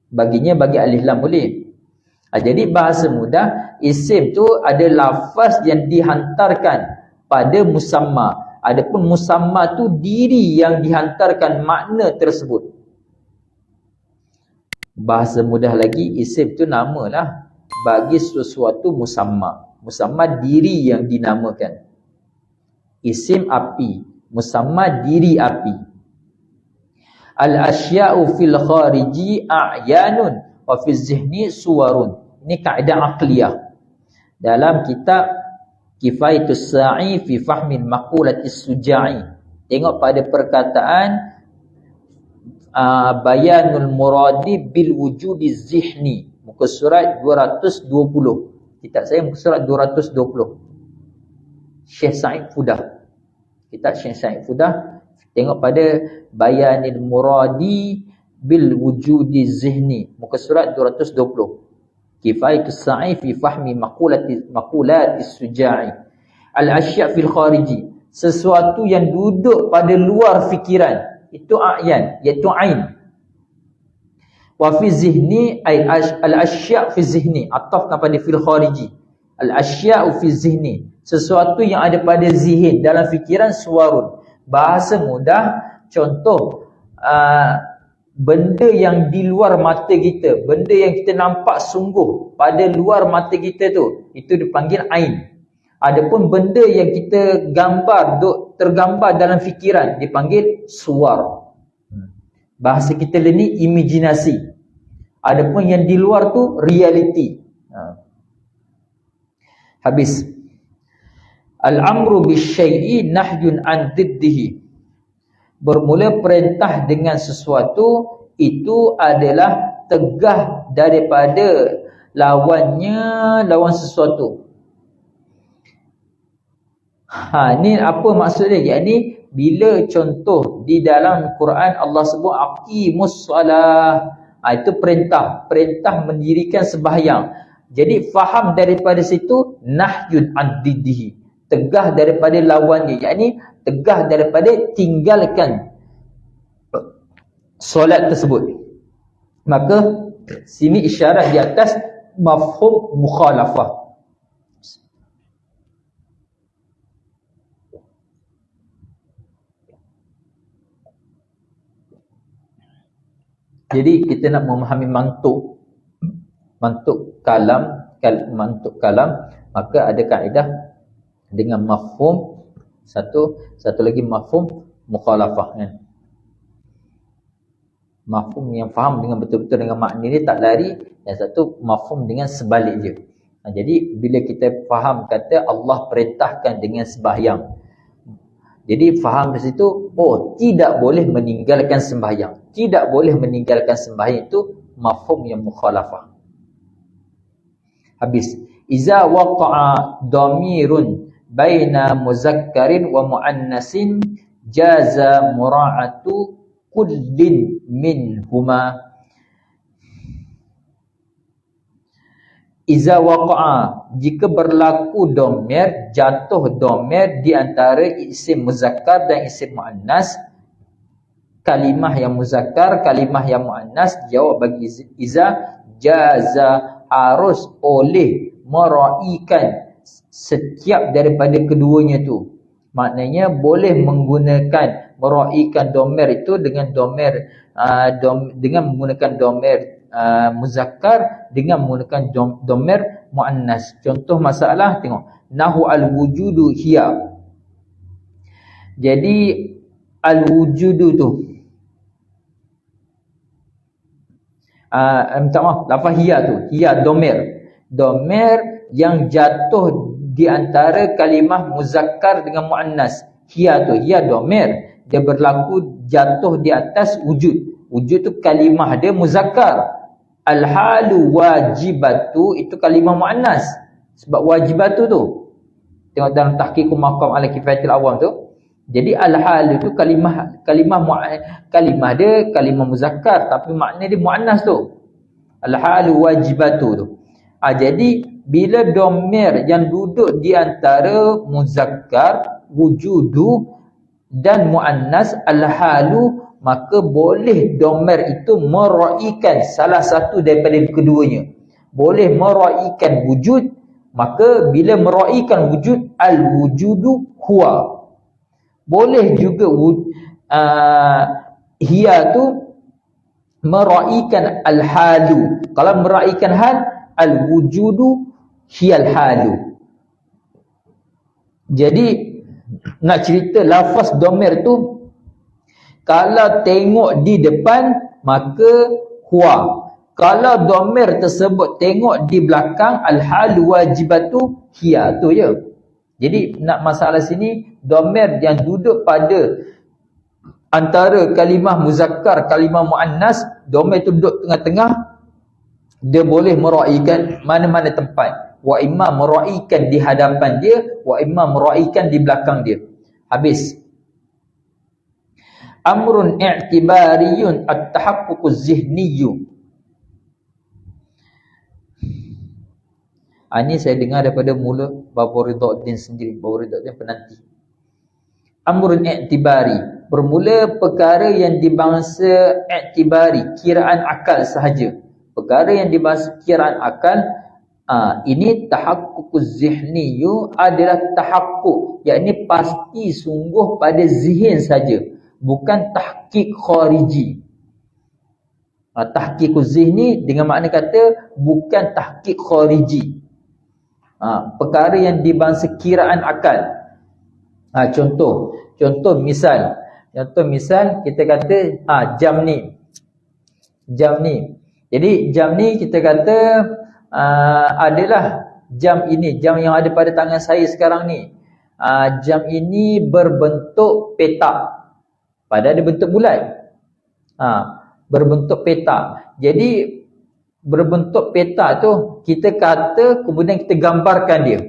Baginya, bagi alif lam boleh. Jadi bahasa mudah, isim tu ada lafaz yang dihantarkan pada musamma. Adapun musamma tu diri yang dihantarkan makna tersebut. Bahasa mudah lagi, isim tu namalah bagi sesuatu musamma. Musamma diri yang dinamakan. Isim api, musamma diri api. Al-asya'u fil khariji a'yanun wa fil zihni suwarun. Ini kaedah aqliyah. Dalam kitab Kifayatus Sa'i fi Fahmil Maqulatis Suja'i. Tengok pada perkataan Bayanul Muradi bil wujudi zihni. Muka surat 220. Kitab saya muka surat 220. Syekh Sa'id Fudah. Kitab Syekh Sa'id Fudah. Tengok pada Bayanul Muradi bil wujudi zihni. Muka surat 220. Kifayatus Sa'i fi Fahmi Maqulatis Suja'i. Al-asya' fil khariji. Sesuatu yang duduk pada luar fikiran. Itu a'yan, iaitu ain. Wa fi zihni ay al-asya' fi zihni, atafkan pada fil khariji. Al-asya'u fi zihni, sesuatu yang ada pada zihin, dalam fikiran, suwarun. Bahasa mudah, contoh benda yang di luar mata kita, benda yang kita nampak sungguh pada luar mata kita tu, itu dipanggil ain. Adapun benda yang kita gambar, tergambar dalam fikiran, dipanggil suwar. Bahasa kita ni imajinasi. Adapun yang di luar tu reality. Habis. Al-amru bisyai'i nahyun an diddihi. Bermula perintah dengan sesuatu itu adalah tegah daripada lawannya, lawan sesuatu. Ni apa maksudnya? Yakni bila contoh di dalam Quran Allah sebut aqimus solah, itu perintah mendirikan sembahyang. Jadi faham daripada situ nahyun an diddihi, tegah daripada lawannya, yakni tegah daripada tinggalkan solat tersebut. Maka sini isyarat di atas mafhum mukhalafah. Jadi kita nak memahami mantuk kalam, maka ada kaedah dengan mafhum, satu lagi mafhum mukhalafah, kan? Mafhum yang faham dengan betul-betul dengan makna ni, tak lari. Yang satu mafhum dengan sebalik je. Jadi bila kita faham kata Allah perintahkan dengan sembahyang, jadi faham di situ, tidak boleh meninggalkan sembahyang. Tidak boleh meninggalkan sembahyang, itu mafhum yang mukhalafah. Habis. Iza waqa'a dhamirun baina muzakkarin wa muannasin jaza mura'atu kullin minhuma. Iza waqa'a, jika berlaku dhamir, jatuh dhamir di antara isim muzakkar dan isim muannas, kalimah yang muzakkar, kalimah yang muannas, jawab bagi iza, jaza, harus oleh meraikan setiap daripada keduanya tu. Maknanya boleh menggunakan meraikan dhamir itu dengan dhamir dengan menggunakan dhamir muzakkar, dengan menggunakan dhamir muannas. Contoh masalah, tengok nahu al-wujudu hiya. Jadi al-wujudu tu minta maaf, lafaz hiya tu, hiya dhamir yang jatuh di antara kalimah muzakkar dengan muannas. Hiya tu, hiya dhamir, dia berlaku jatuh di atas wujud. Wujud tu kalimah dia muzakkar. Al-halu wajibatu, itu kalimah muannas. Sebab wajibatu tu, tengok dalam tahqiqul maqam ala kifayatil awam tu. Jadi al-halu tu kalimah dia kalimah muzakkar, tapi makna dia muannas tu. Al-halu wajibatu tu. Jadi bila dhamir yang duduk di antara muzakkar, wujudu dan muannas al-halu, maka boleh dhamir itu meraikan salah satu daripada keduanya. Boleh meraikan wujud, maka bila meraikan wujud, al-wujudu huwa. Boleh juga hiya tu mera'ikan al-halu. Kalau mera'ikan hal, al-wujudu hiyal halu. Jadi nak cerita lafaz dhamir tu, kalau tengok di depan maka huwa. Kalau dhamir tersebut tengok di belakang, al-halu wajibatu hiya, tu je. Jadi nak masalah sini, dhamir yang duduk pada antara kalimah muzakkar, kalimah muannas, dhamir tu duduk tengah-tengah, dia boleh mera'ikan mana-mana tempat. Wa imma mera'ikan di hadapan dia, wa imma mera'ikan di belakang dia. Habis. Amrun i'tibariyun at-tahaqququz zihniyyu. Ini saya dengar daripada mulut Baba Ridhaddin sendiri. Baba Ridhaddin penanti. Amrun i'tibari, bermula perkara yang dibangsa i'tibari, kiraan akal sahaja. Perkara yang dibangsa kiraan akal, ini tahaqququz zihniyu adalah tahaqquq, yakni pasti sungguh pada zihin saja, bukan tahqiq khariji. Tahqiquz zihni dengan makna kata bukan tahqiq khariji. Perkara yang dibangsa kiraan akal. Contoh misal kita kata jam ni. Jadi jam ni kita kata adalah jam ini, jam yang ada pada tangan saya sekarang ni. Jam ini berbentuk petak, padahal dia bentuk bulat. Berbentuk petak. Jadi berbentuk petak tu kita kata, kemudian kita gambarkan dia.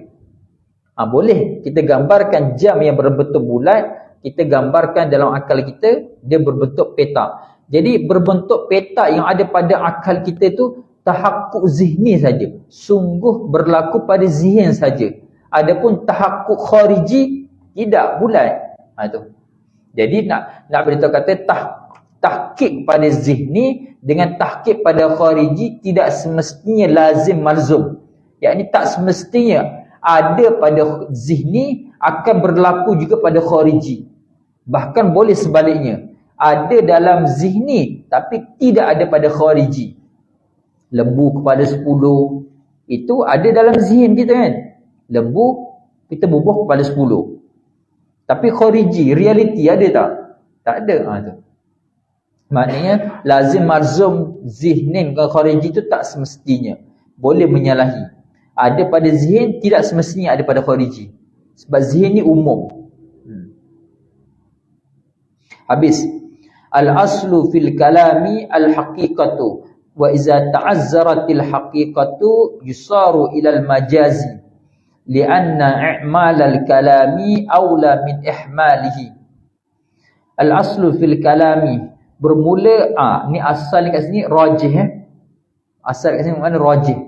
Boleh kita gambarkan jam yang berbentuk bulat, kita gambarkan dalam akal kita dia berbentuk petak. Jadi berbentuk petak yang ada pada akal kita tu tahaqquq zihni saja, sungguh berlaku pada zihin saja. Adapun tahaqquq khariji tidak bulat. Tu. Jadi nak beritahu kata tahqiq pada zihni dengan tahqiq pada khariji tidak semestinya lazim malzum. Yakni tak semestinya ada pada zihni akan berlaku juga pada khariji. Bahkan boleh sebaliknya, ada dalam zihni tapi tidak ada pada khariji. Lembu kepada 10 itu ada dalam zihin kita kan. Lembu kita bubuh kepada 10. Tapi khariji, reality ada tak? Tak ada. Tu. Maknanya lazim marzum zihnin ke khariji itu tak semestinya. Boleh menyalahi. Ada pada zihin, tidak semestinya ada pada khariji. Sebab zihin ni umum. Habis. Al-aslu fil kalami al-haqiqatu. Wa iza ta'azzaratil haqiqatu yusaru ilal majazi. Lianna i'malal kalami awla min ihmalihi. Al-aslu fil kalami. Bermula, ni asal ni kat sini rajih. Asal kat sini mana rajih.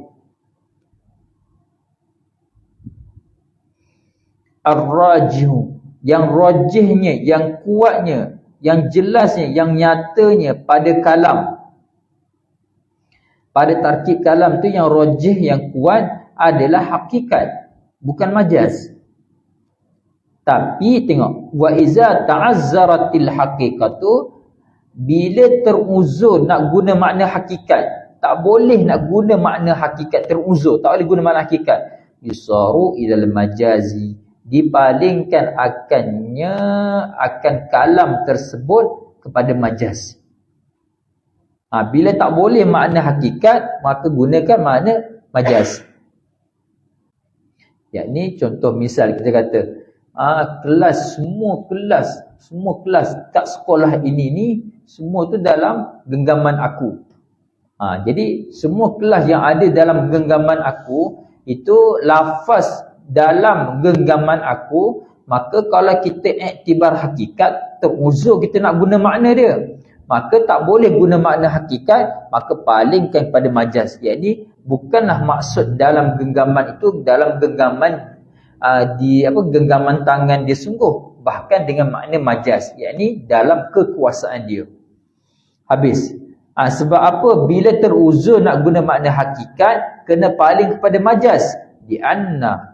Ar-rajihu, yang rajihnya, yang kuatnya, yang jelasnya, yang nyatanya pada kalam. Pada tarkib kalam tu yang rajih, yang kuat adalah hakikat, bukan majaz. Tapi tengok, wa iza ta'azzaratil haqiqatu, bila teruzur nak guna makna hakikat, tak boleh nak guna makna hakikat, teruzur, tak boleh guna makna hakikat. Yusaru ilal majazi, dipalingkan akan kalam tersebut kepada majaz. Bila tak boleh makna hakikat, maka gunakan makna majaz. Yakni contoh misal kita kata, semua kelas kat sekolah ini ni semua tu dalam genggaman aku. Jadi semua kelas yang ada dalam genggaman aku itu lafaz dalam genggaman aku, maka kalau kita iktibar hakikat, teruzur kita nak guna makna dia, maka tak boleh guna makna hakikat, maka palingkan pada majaz. Jadi bukanlah maksud dalam genggaman itu dalam genggaman genggaman tangan dia sungguh, bahkan dengan makna majaz, yakni dalam kekuasaan dia. Habis. Sebab apa? Bila teruzur nak guna makna hakikat, kena paling kepada majaz.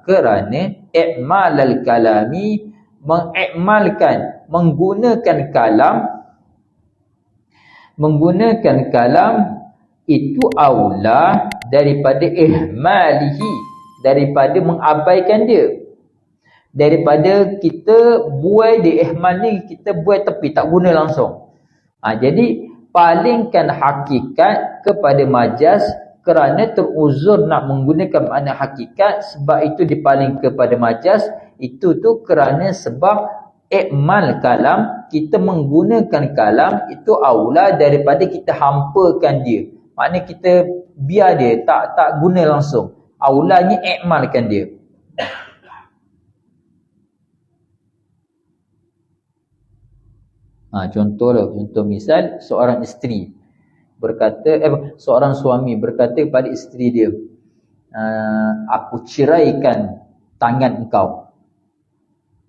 Kerana i'malal kalami, mengikmalkan, menggunakan kalam itu aula daripada ihmalihi, daripada mengabaikan dia, daripada kita buai di ihmal ni, kita buai tepi, tak guna langsung. Jadi palingkan hakikat kepada majaz kerana teruzur nak menggunakan makna hakikat, sebab itu dipaling kepada majaz. Itu tu kerana sebab ikmal kalam, kita menggunakan kalam itu aula daripada kita hampakan dia. Maknanya kita biar dia, tak guna langsung. Aulanya ikmalkan dia. Contoh misal, seorang isteri berkata, seorang suami berkata kepada isteri dia, aku ceraikan tangan engkau.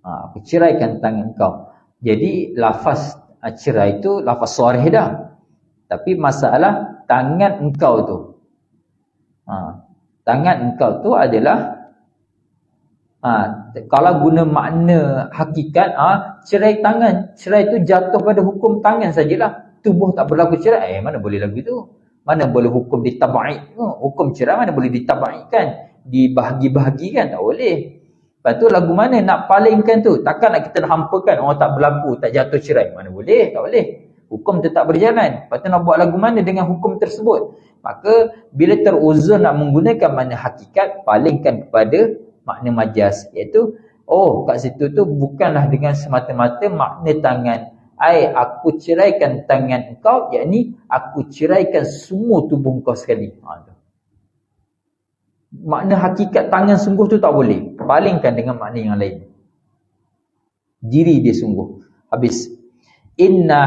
Aku ceraikan tangan engkau. Jadi lafaz cerai itu lafaz sharih dah. Tapi masalah tangan engkau tu. Tangan engkau tu adalah kalau guna makna hakikat, cerai tangan. Cerai tu jatuh pada hukum tangan sajalah. Tubuh tak berlaku cerai. Mana boleh lagu tu? Mana boleh hukum ditabaik? Hukum cerai mana boleh ditabaikkan? Dibahagi-bahagikan? Tak boleh. Lepas tu lagu mana nak palingkan tu? Takkan nak kita hampakan, tak berlaku, tak jatuh cerai. Mana boleh? Tak boleh. Hukum tetap berjalan. Lepas tu nak buat lagu mana dengan hukum tersebut? Maka bila teruzur nak menggunakan makna hakikat, palingkan kepada makna majaz, iaitu kat situ tu bukanlah dengan semata-mata makna tangan. Aku ceraikan tangan engkau, yakni aku ceraikan semua tubuh engkau sekali. Makna hakikat tangan sungguh tu tak boleh. Palingkan dengan makna yang lain. Diri dia sungguh. Habis. Inna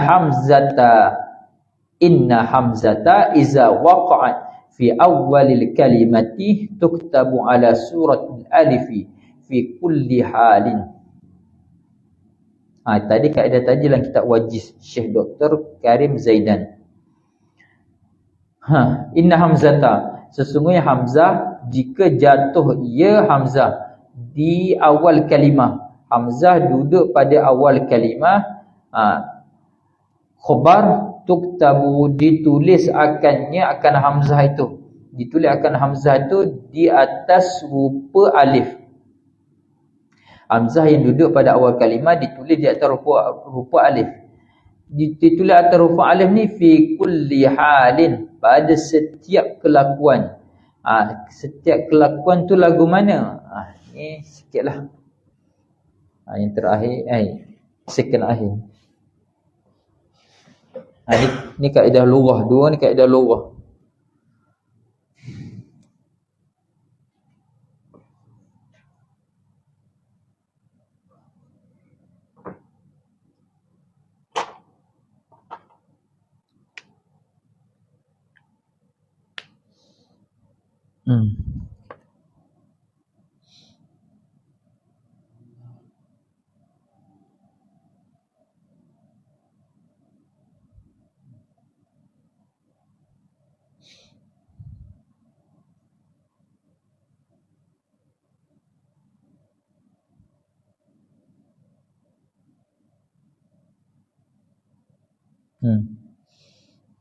hamzata iza waqa'at fi awwalil kalimati tuktabu ala suratul alifi fi kulli halin. Tadi kaedah tadi dalam kitab Wajiz Syekh Dr. Karim Zaidan. Inna hamzata, sesungguhnya hamzah, jika jatuh ia hamzah di awal kalimah, hamzah duduk pada awal kalimah, khabar tuktabu, ditulis akan hamzah itu, di atas rupa alif. Hamzah yang duduk pada awal kalimah ditulis di atas rupa alif. Ditulis atas rupa alif ni fi kulli halin, pada setiap kelakuan. Setiap kelakuan tu lagu mana? Ni sikitlah. Yang terakhir, second akhir. Ni kaedah lughah, dua ni kaedah lughah.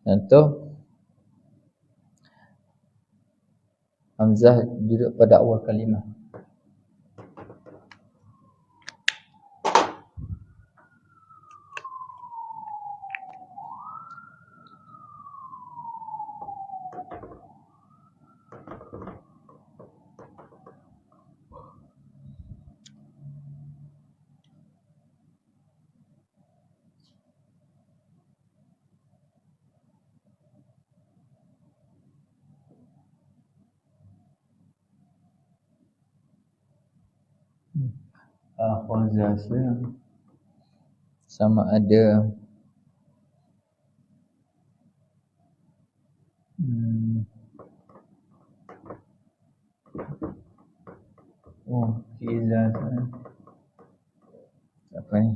Contoh hamzah duduk pada awal kalimah. Khazasa sama ada khizasa apa ni?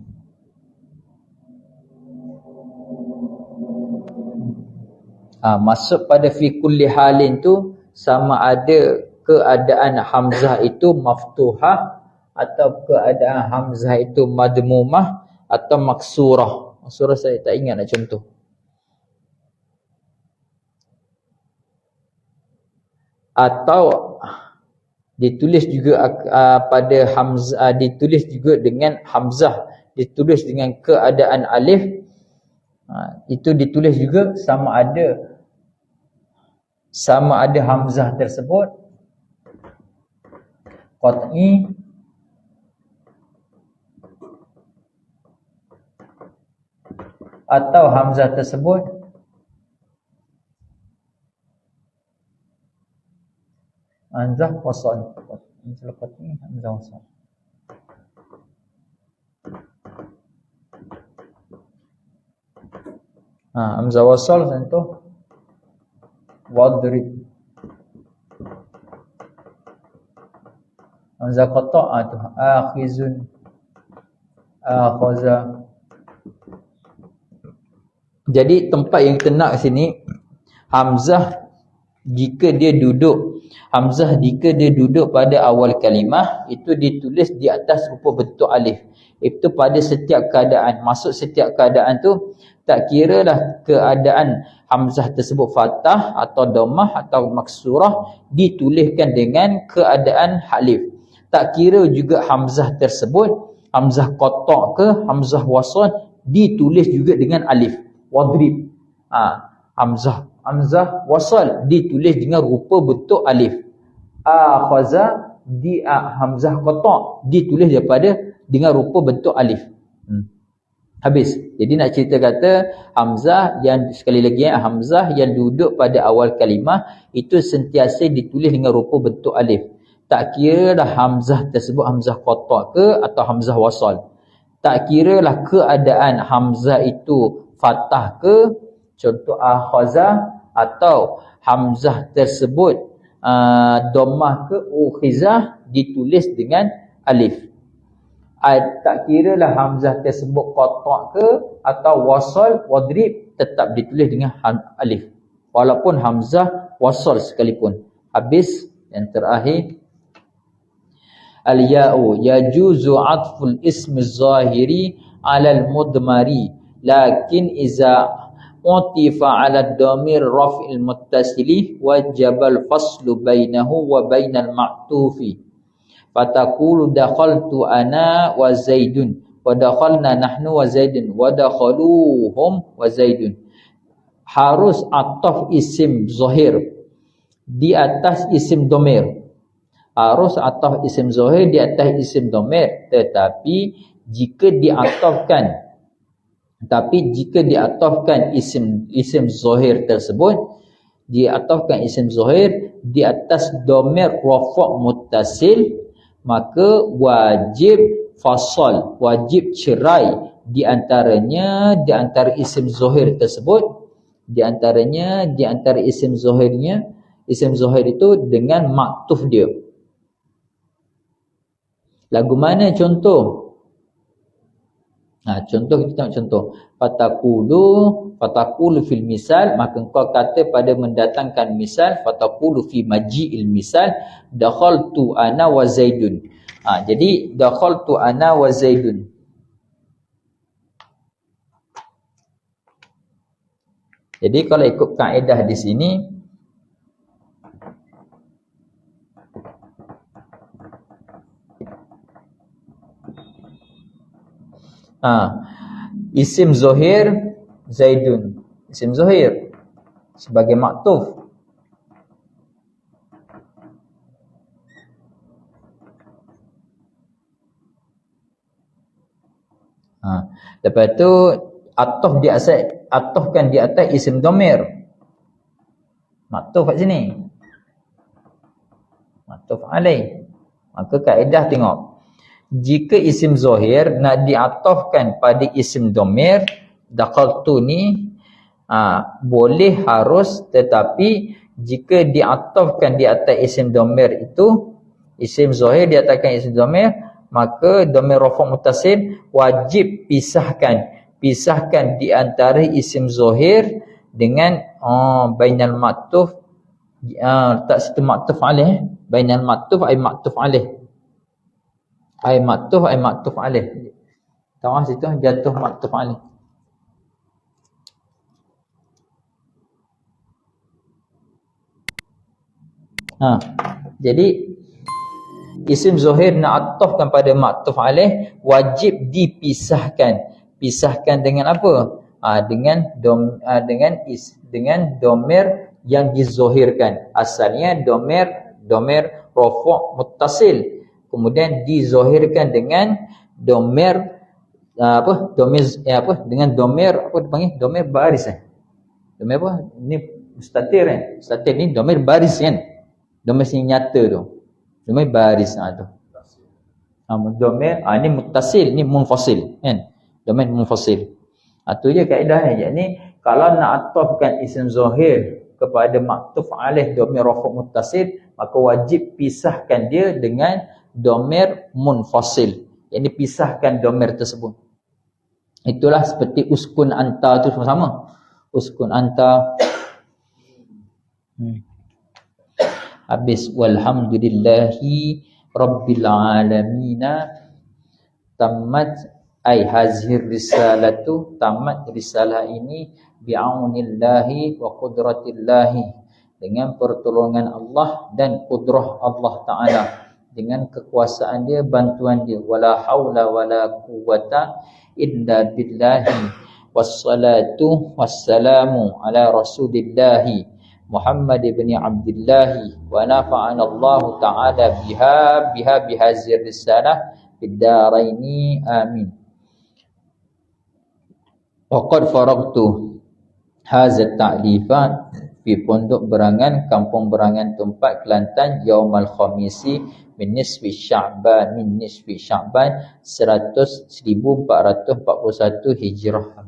Masuk pada fi kulli halin tu sama ada keadaan hamzah itu maftuhah atau keadaan hamzah itu madmumah atau maksurah. Maksurah saya tak ingat nak contoh. Atau ditulis juga pada hamzah, ditulis juga dengan hamzah, ditulis dengan keadaan alif. Itu ditulis juga sama ada hamzah tersebut qat'i atau hamzah tersebut hamzah wasal. Hamzah qat'i, hamzah wasal. Hamzah wasal contoh wadrib. Hamzah qata' tu akhizun, akhaza. Jadi tempat yang kita nak sini, hamzah jika dia duduk pada awal kalimah, itu ditulis di atas rupa bentuk alif. Itu pada setiap keadaan. Maksud setiap keadaan tu, tak kira lah keadaan hamzah tersebut fathah atau dhammah atau maksurah, dituliskan dengan keadaan alif. Tak kira juga hamzah tersebut hamzah qata' ke hamzah wasal, ditulis juga dengan alif. Wadrib, hamzah wasal ditulis dengan rupa bentuk alif. Akhaza, hamzah qata' ditulis dengan rupa bentuk alif. Habis. Jadi nak cerita kata hamzah yang, sekali lagi hamzah yang duduk pada awal kalimah itu sentiasa ditulis dengan rupa bentuk alif. Tak kira lah hamzah tersebut hamzah qata' ke atau hamzah wasal. Tak kira lah keadaan hamzah itu fathah ke, contoh akhaza, atau hamzah tersebut dhammah ke ukhizah, ditulis dengan alif. Tak kira lah hamzah tersebut qata' ke atau wasal wadrib, tetap ditulis dengan alif walaupun hamzah wasal sekalipun. Habis. Yang terakhir, al-ya'u yajuzu 'athful ismi zahiri 'ala al-mudmari lakin iza utifa 'ala ad-dhamir raf'il muttasili wajibal faslu bainahu wa bainal ma'tufi. Fataqulu dakhaltu ana wa zaidun wa dakhalna nahnu wa zaidun wa dakhaluhum wa zaidun. Harus ataf isim zahir di atas isim dhamir. Harus ataf isim zahir di atas isim dhamir, tetapi jika diatafkan isim zahir tersebut, diatafkan isim zahir di atas dhamir rafa' muttasil, maka wajib fasal, wajib cerai di antara isim zahir tersebut, di antara isim zahir itu dengan maktuf dia. Lagu mana contoh? Contoh, kita tengok contoh. Fataqulu fil misal, maka kau kata pada mendatangkan misal, fataqulu fi maji'il misal, dakhaltu ana wa zaidun. Jadi dakhaltu ana wa zaidun. Jadi kalau ikut kaedah di sini, isim zahir zaidun, isim zahir sebagai maktuf. Lepas tu atafkan di atas isim dhamir, maktuf kat sini, maktuf alaih. Maka kaedah tengok, jika isim zahir nak diatafkan pada isim dhamir, dakhaltu ni boleh, harus, tetapi jika diatafkan di atas isim dhamir itu, isim zahir diatafkan isim dhamir, maka dhamir rafa' muttasil wajib pisahkan di antara isim zahir dengan bainal maktuf. Tak situ maktuf alaih, bainal maktuf ay maktuf alaih. Ai maktuf alaih. Tahu situ jatuh maktuf alaih. Jadi isim zahir nak atafkan pada maktuf alaih wajib dipisahkan. Pisahkan dengan apa? Dengan domir yang dizahirkan. Asalnya domir rafa' muttasil. Kemudian dizahirkan dengan domir dengan domir apa dipanggil? Domir baris Domir apa? Ni mustatir Mustatir ni domir baris kan. Domir sini nyata tu. Domir baris tu. Domir ni muttasil, ni munfasil kan. Domir munfasil. Tu je kaedahnya. Jadi kalau nak atafkan isim zahir kepada maktuf alaih domir rafa' muttasil, maka wajib pisahkan dia dengan domir munfasil. Yang pisahkan domir tersebut. Itulah seperti uskun anta tu sama. Uskun anta. Habis walhamdulillahi rabbil alamina tamat ai hazir risalatu, tamat risalah ini bi'aunillahi wa qudratillahi, dengan pertolongan Allah dan kudrah Allah Ta'ala, dengan kekuasaan dia, bantuan dia. Wala haula wala quwwata illa billahi. Wassalatu wassalamu ala rasulillahi Muhammad ibn Abdullah wa nafa'ana Allah Ta'ala biha bihazir risalah fid daraini amin. Wa qad faragtu hazat ta'lifan fi Pondok Berangan, Kampung Berangan Tumpat, Kelantan, yaumal khamisi min nisfi Sya'ban 1441 Hijrah.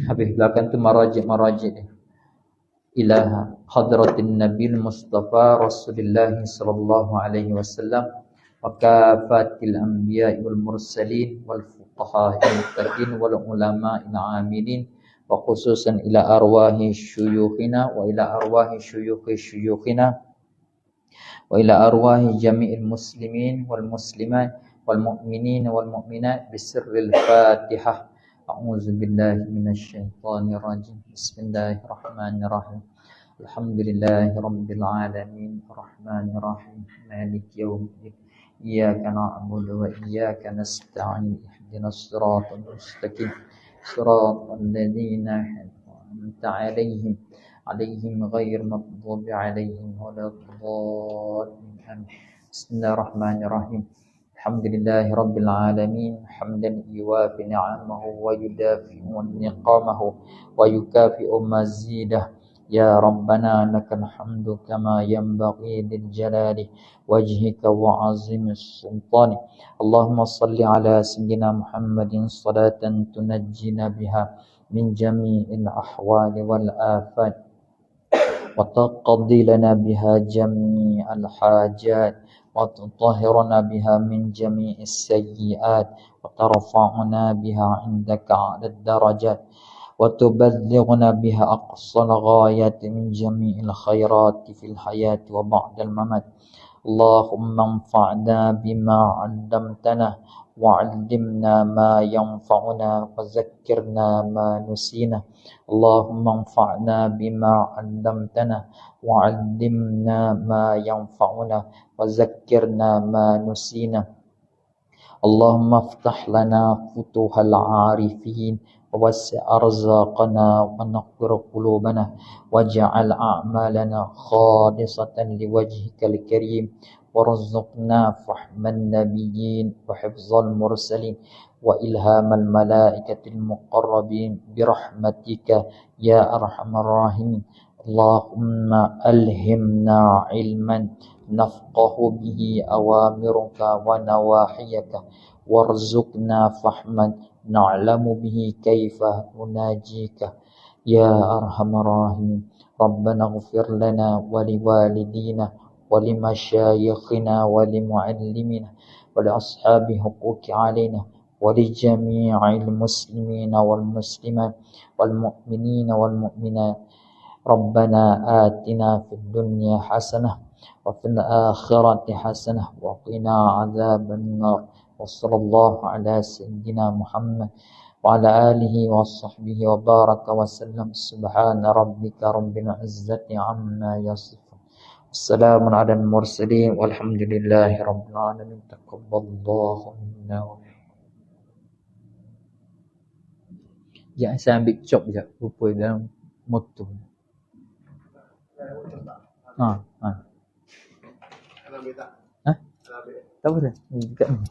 Habis belakang tu marajik dia. Ila hadratin Nabil Mustafa Rasulullah sallallahu alaihi wasallam wa kafatil anbiya wal mursalin wal fuqaha al wal ulama al amilin, wa khususan ila arwahi syuyukhina wa ila arwahi syuyukhina wa ila arwahi jami'il muslimin wal muslimat wal mu'minin wal mu'minat bisirril Fatihah. A'udzu billahi minasy syaithanir rajim. Bismillahirrahmanirrahim. Alhamdulillahi rabbil alamin arrahmanir rahim maliki yaumiddin. Iyyaka na'budu wa iyyaka nasta'in. Ihdinas siratal mustaqim. Siratal ladzina an'amta 'alaihim ghairil maghdubi 'alaihim waladdallin. Bismillahirrahmanirrahim. Alhamdulillahi rabbil alamin hamdan yuwafi ni'amahu wa yudafi'u niqamahu wa yukafi'u mazidah. Ya Rabbana lakal hamdu kama yanbaghi lil jalali wajhika wa 'azimis sultani. Allahumma salli ala sayyidina Muhammadin salatan tunajjina biha min jami'il ahwali wal afat wa taqdi lana biha jami'al hajat wa tutahhiruna biha min jami'is sayyi'at wa tarfa'una biha 'indaka 'alad darajat wa tuballighuna biha aqsal ghayati min jami'il khairati fil hayati wa ba'dal mamat. Allahumma anfa'na bima 'allamtana wa 'allimna ma yanfa'una wa zakkirna ma nusina. Allahumma anfa'na bima 'allamtana wa 'allimna ma yanfa'una wa zakkirna ma nusina. Allahumma iftah lana futuhal 'arifin wa wasi' arzaqana wa naqqir qulubana waj'al a'malana khalisatan liwajhikal karim warzuqna fahman nabiyyin wa hifzal mursalin wa ilhamal malaikatil muqarrabin birahmatika ya arhamar rahimin. Allahumma alhimna ilman nafqahu bihi awamiruka wa nawahiyaka warzuqna fahman na'lamu bihi kaifa nunajika ya arhamar rahimin. Rabbana ighfir lana wa liwalidina wa limasyayikhina wa limuallimina wa li ashabi huquqi alaina wa li jami'il muslimina wal muslimat wal mu'minina wal mu'minat. Rabbana atina fid dunya hasanah وفي الآخرة حسنة وقنا عذاب النار وصلى الله على سيدنا محمد وعلى آله وصحبه وبارك وسلم سبحان ربك رب العزة عما يصفون السلام على المرسلين والحمد لله رب العالمين تقبل الله منا ومنكم. Jangan saya ambil chop je rupa dalam motor. Ha. Ha? Tak boleh. Dekat ni.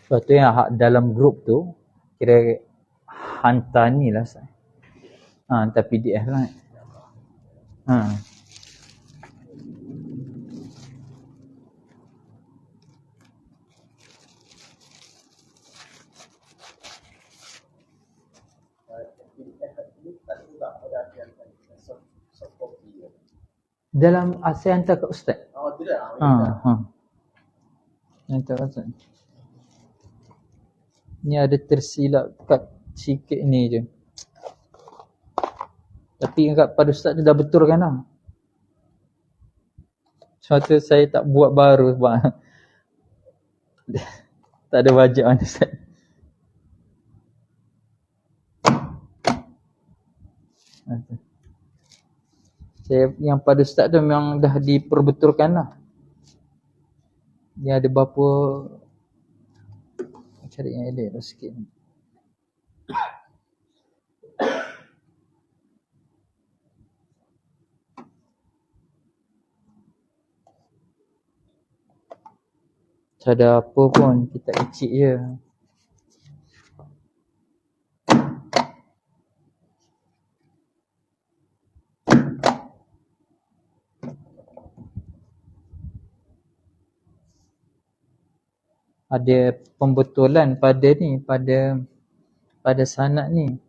Lepas tu yang dalam grup tu kira hantar ni lah saya. Hantar PDF lah. Dalam saya hantar ke Ustaz. Oh, tidak. Hantar ke Ustaz. Ni ada tersilap kat sikit ni je. Tapi kat pada Ustaz tu dah betul kan lah. Sebab tu saya tak buat baru sebab tak ada wajib mana Ustaz. Saya yang pada Ustaz tu memang dah diperbetulkan lah. Dia ada berapa, cari yang elok lah sikit. Tak ada apa pun, kita kecil je. Ada pembetulan pada ni, pada sanad ni.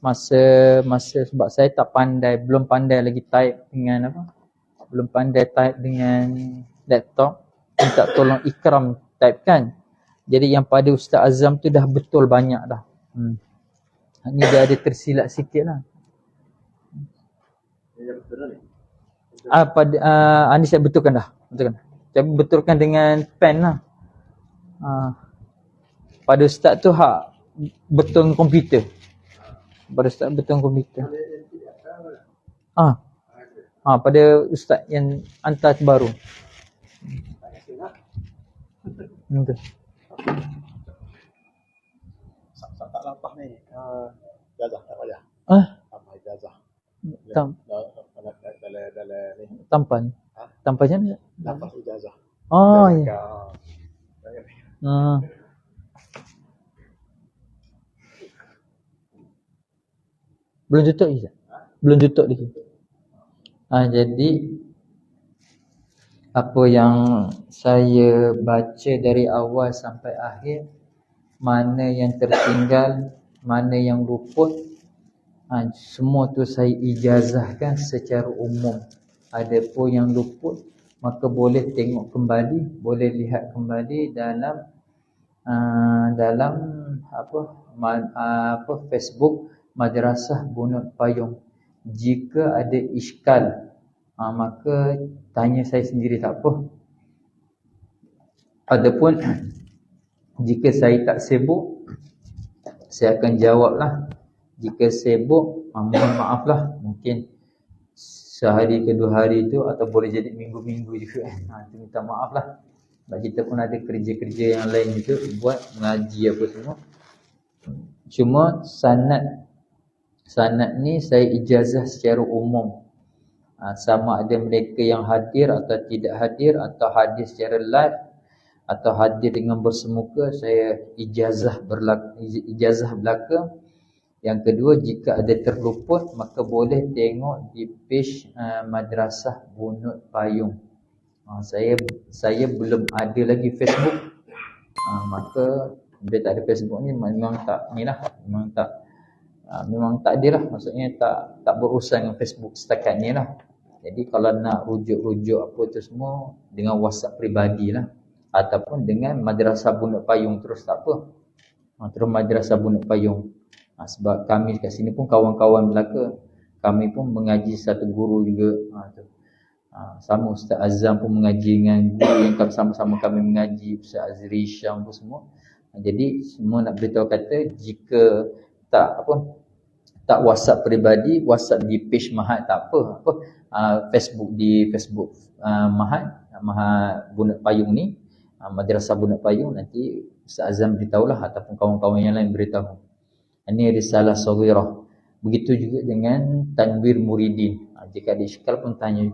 Masa sebab saya tak pandai, belum pandai lagi type dengan apa? Belum pandai type dengan laptop. Minta tolong Ikram type kan. Jadi yang pada Ustaz Azam tu dah betul banyak dah. Ni dia ada tersilap sikit lah. Ni saya betulkan dah. Saya betulkan dengan pen lah. Pada Ustaz tu betul komputer. Pada Ustaz betul komputer. Pada Ustaz yang hantar baru. Betul. Tak lapah ni. Ijazah tak payah. Tambah ijazah. Dalam ni. Tampan. Tampan macam mana? Lapah ijazah. Ya. Belum tutup lagi. Belum tutup lagi. Jadi apa yang saya baca dari awal sampai akhir, mana yang tertinggal, mana yang luput, semua tu saya ijazahkan secara umum. Ada pun yang luput, maka boleh tengok kembali, boleh lihat kembali dalam Facebook Madrasah Bunut Payung. Jika ada iskal, maka tanya saya sendiri, tak apa. Adapun jika saya tak sibuk, saya akan jawablah. Jika sibuk, mohon maaflah, mungkin sehari ke 2 hari tu, atau boleh jadi minggu-minggu juga. Itu minta maaf lah. Sebab kita pun ada kerja-kerja yang lain juga, buat mengaji apa semua. Cuma sanad ni saya ijazah secara umum. Sama ada mereka yang hadir atau tidak hadir, atau hadir secara live, atau hadir dengan bersemuka, saya ijazah belaka. Yang kedua, jika ada terluput, maka boleh tengok di page Madrasah Bunut Payung. Saya belum ada lagi Facebook. Maka bila tak ada Facebook ni memang tak ada lah, maksudnya tak berurusan dengan Facebook setakat ni lah. Jadi kalau nak rujuk-rujuk apa tu semua dengan WhatsApp peribadi lah, ataupun dengan Madrasah Bunut Payung terus, tak apa. Terus Madrasah Bunut Payung. Sebab kami kat sini pun kawan-kawan belaka, kami pun mengaji satu guru juga. Sama Ustaz Azam pun mengaji dengan guru yang sama-sama kami mengaji, Ustaz Azri Syam pun semua. Jadi semua nak beritahu kata, jika tak WhatsApp peribadi, WhatsApp di page Mahat tak apa. Facebook di Facebook Mahat Bunut Payung ni, Madrasah Bunut Payung, nanti Ustaz Azam beritahulah ataupun kawan-kawan yang lain beritahu. Ini risalah saghirah. Begitu juga dengan Tanwir Muridin. Jika ada iskal pun tanya.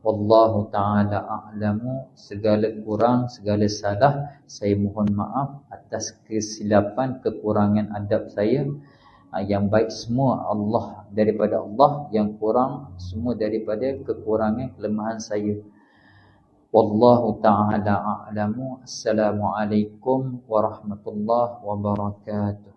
Wallahu ta'ala a'lamu. Segala kurang, segala salah, saya mohon maaf atas kesilapan, kekurangan adab saya. Yang baik semua Allah, daripada Allah. Yang kurang semua daripada kekurangan, kelemahan saya. Wallahu ta'ala a'lamu. Assalamualaikum warahmatullahi wabarakatuh.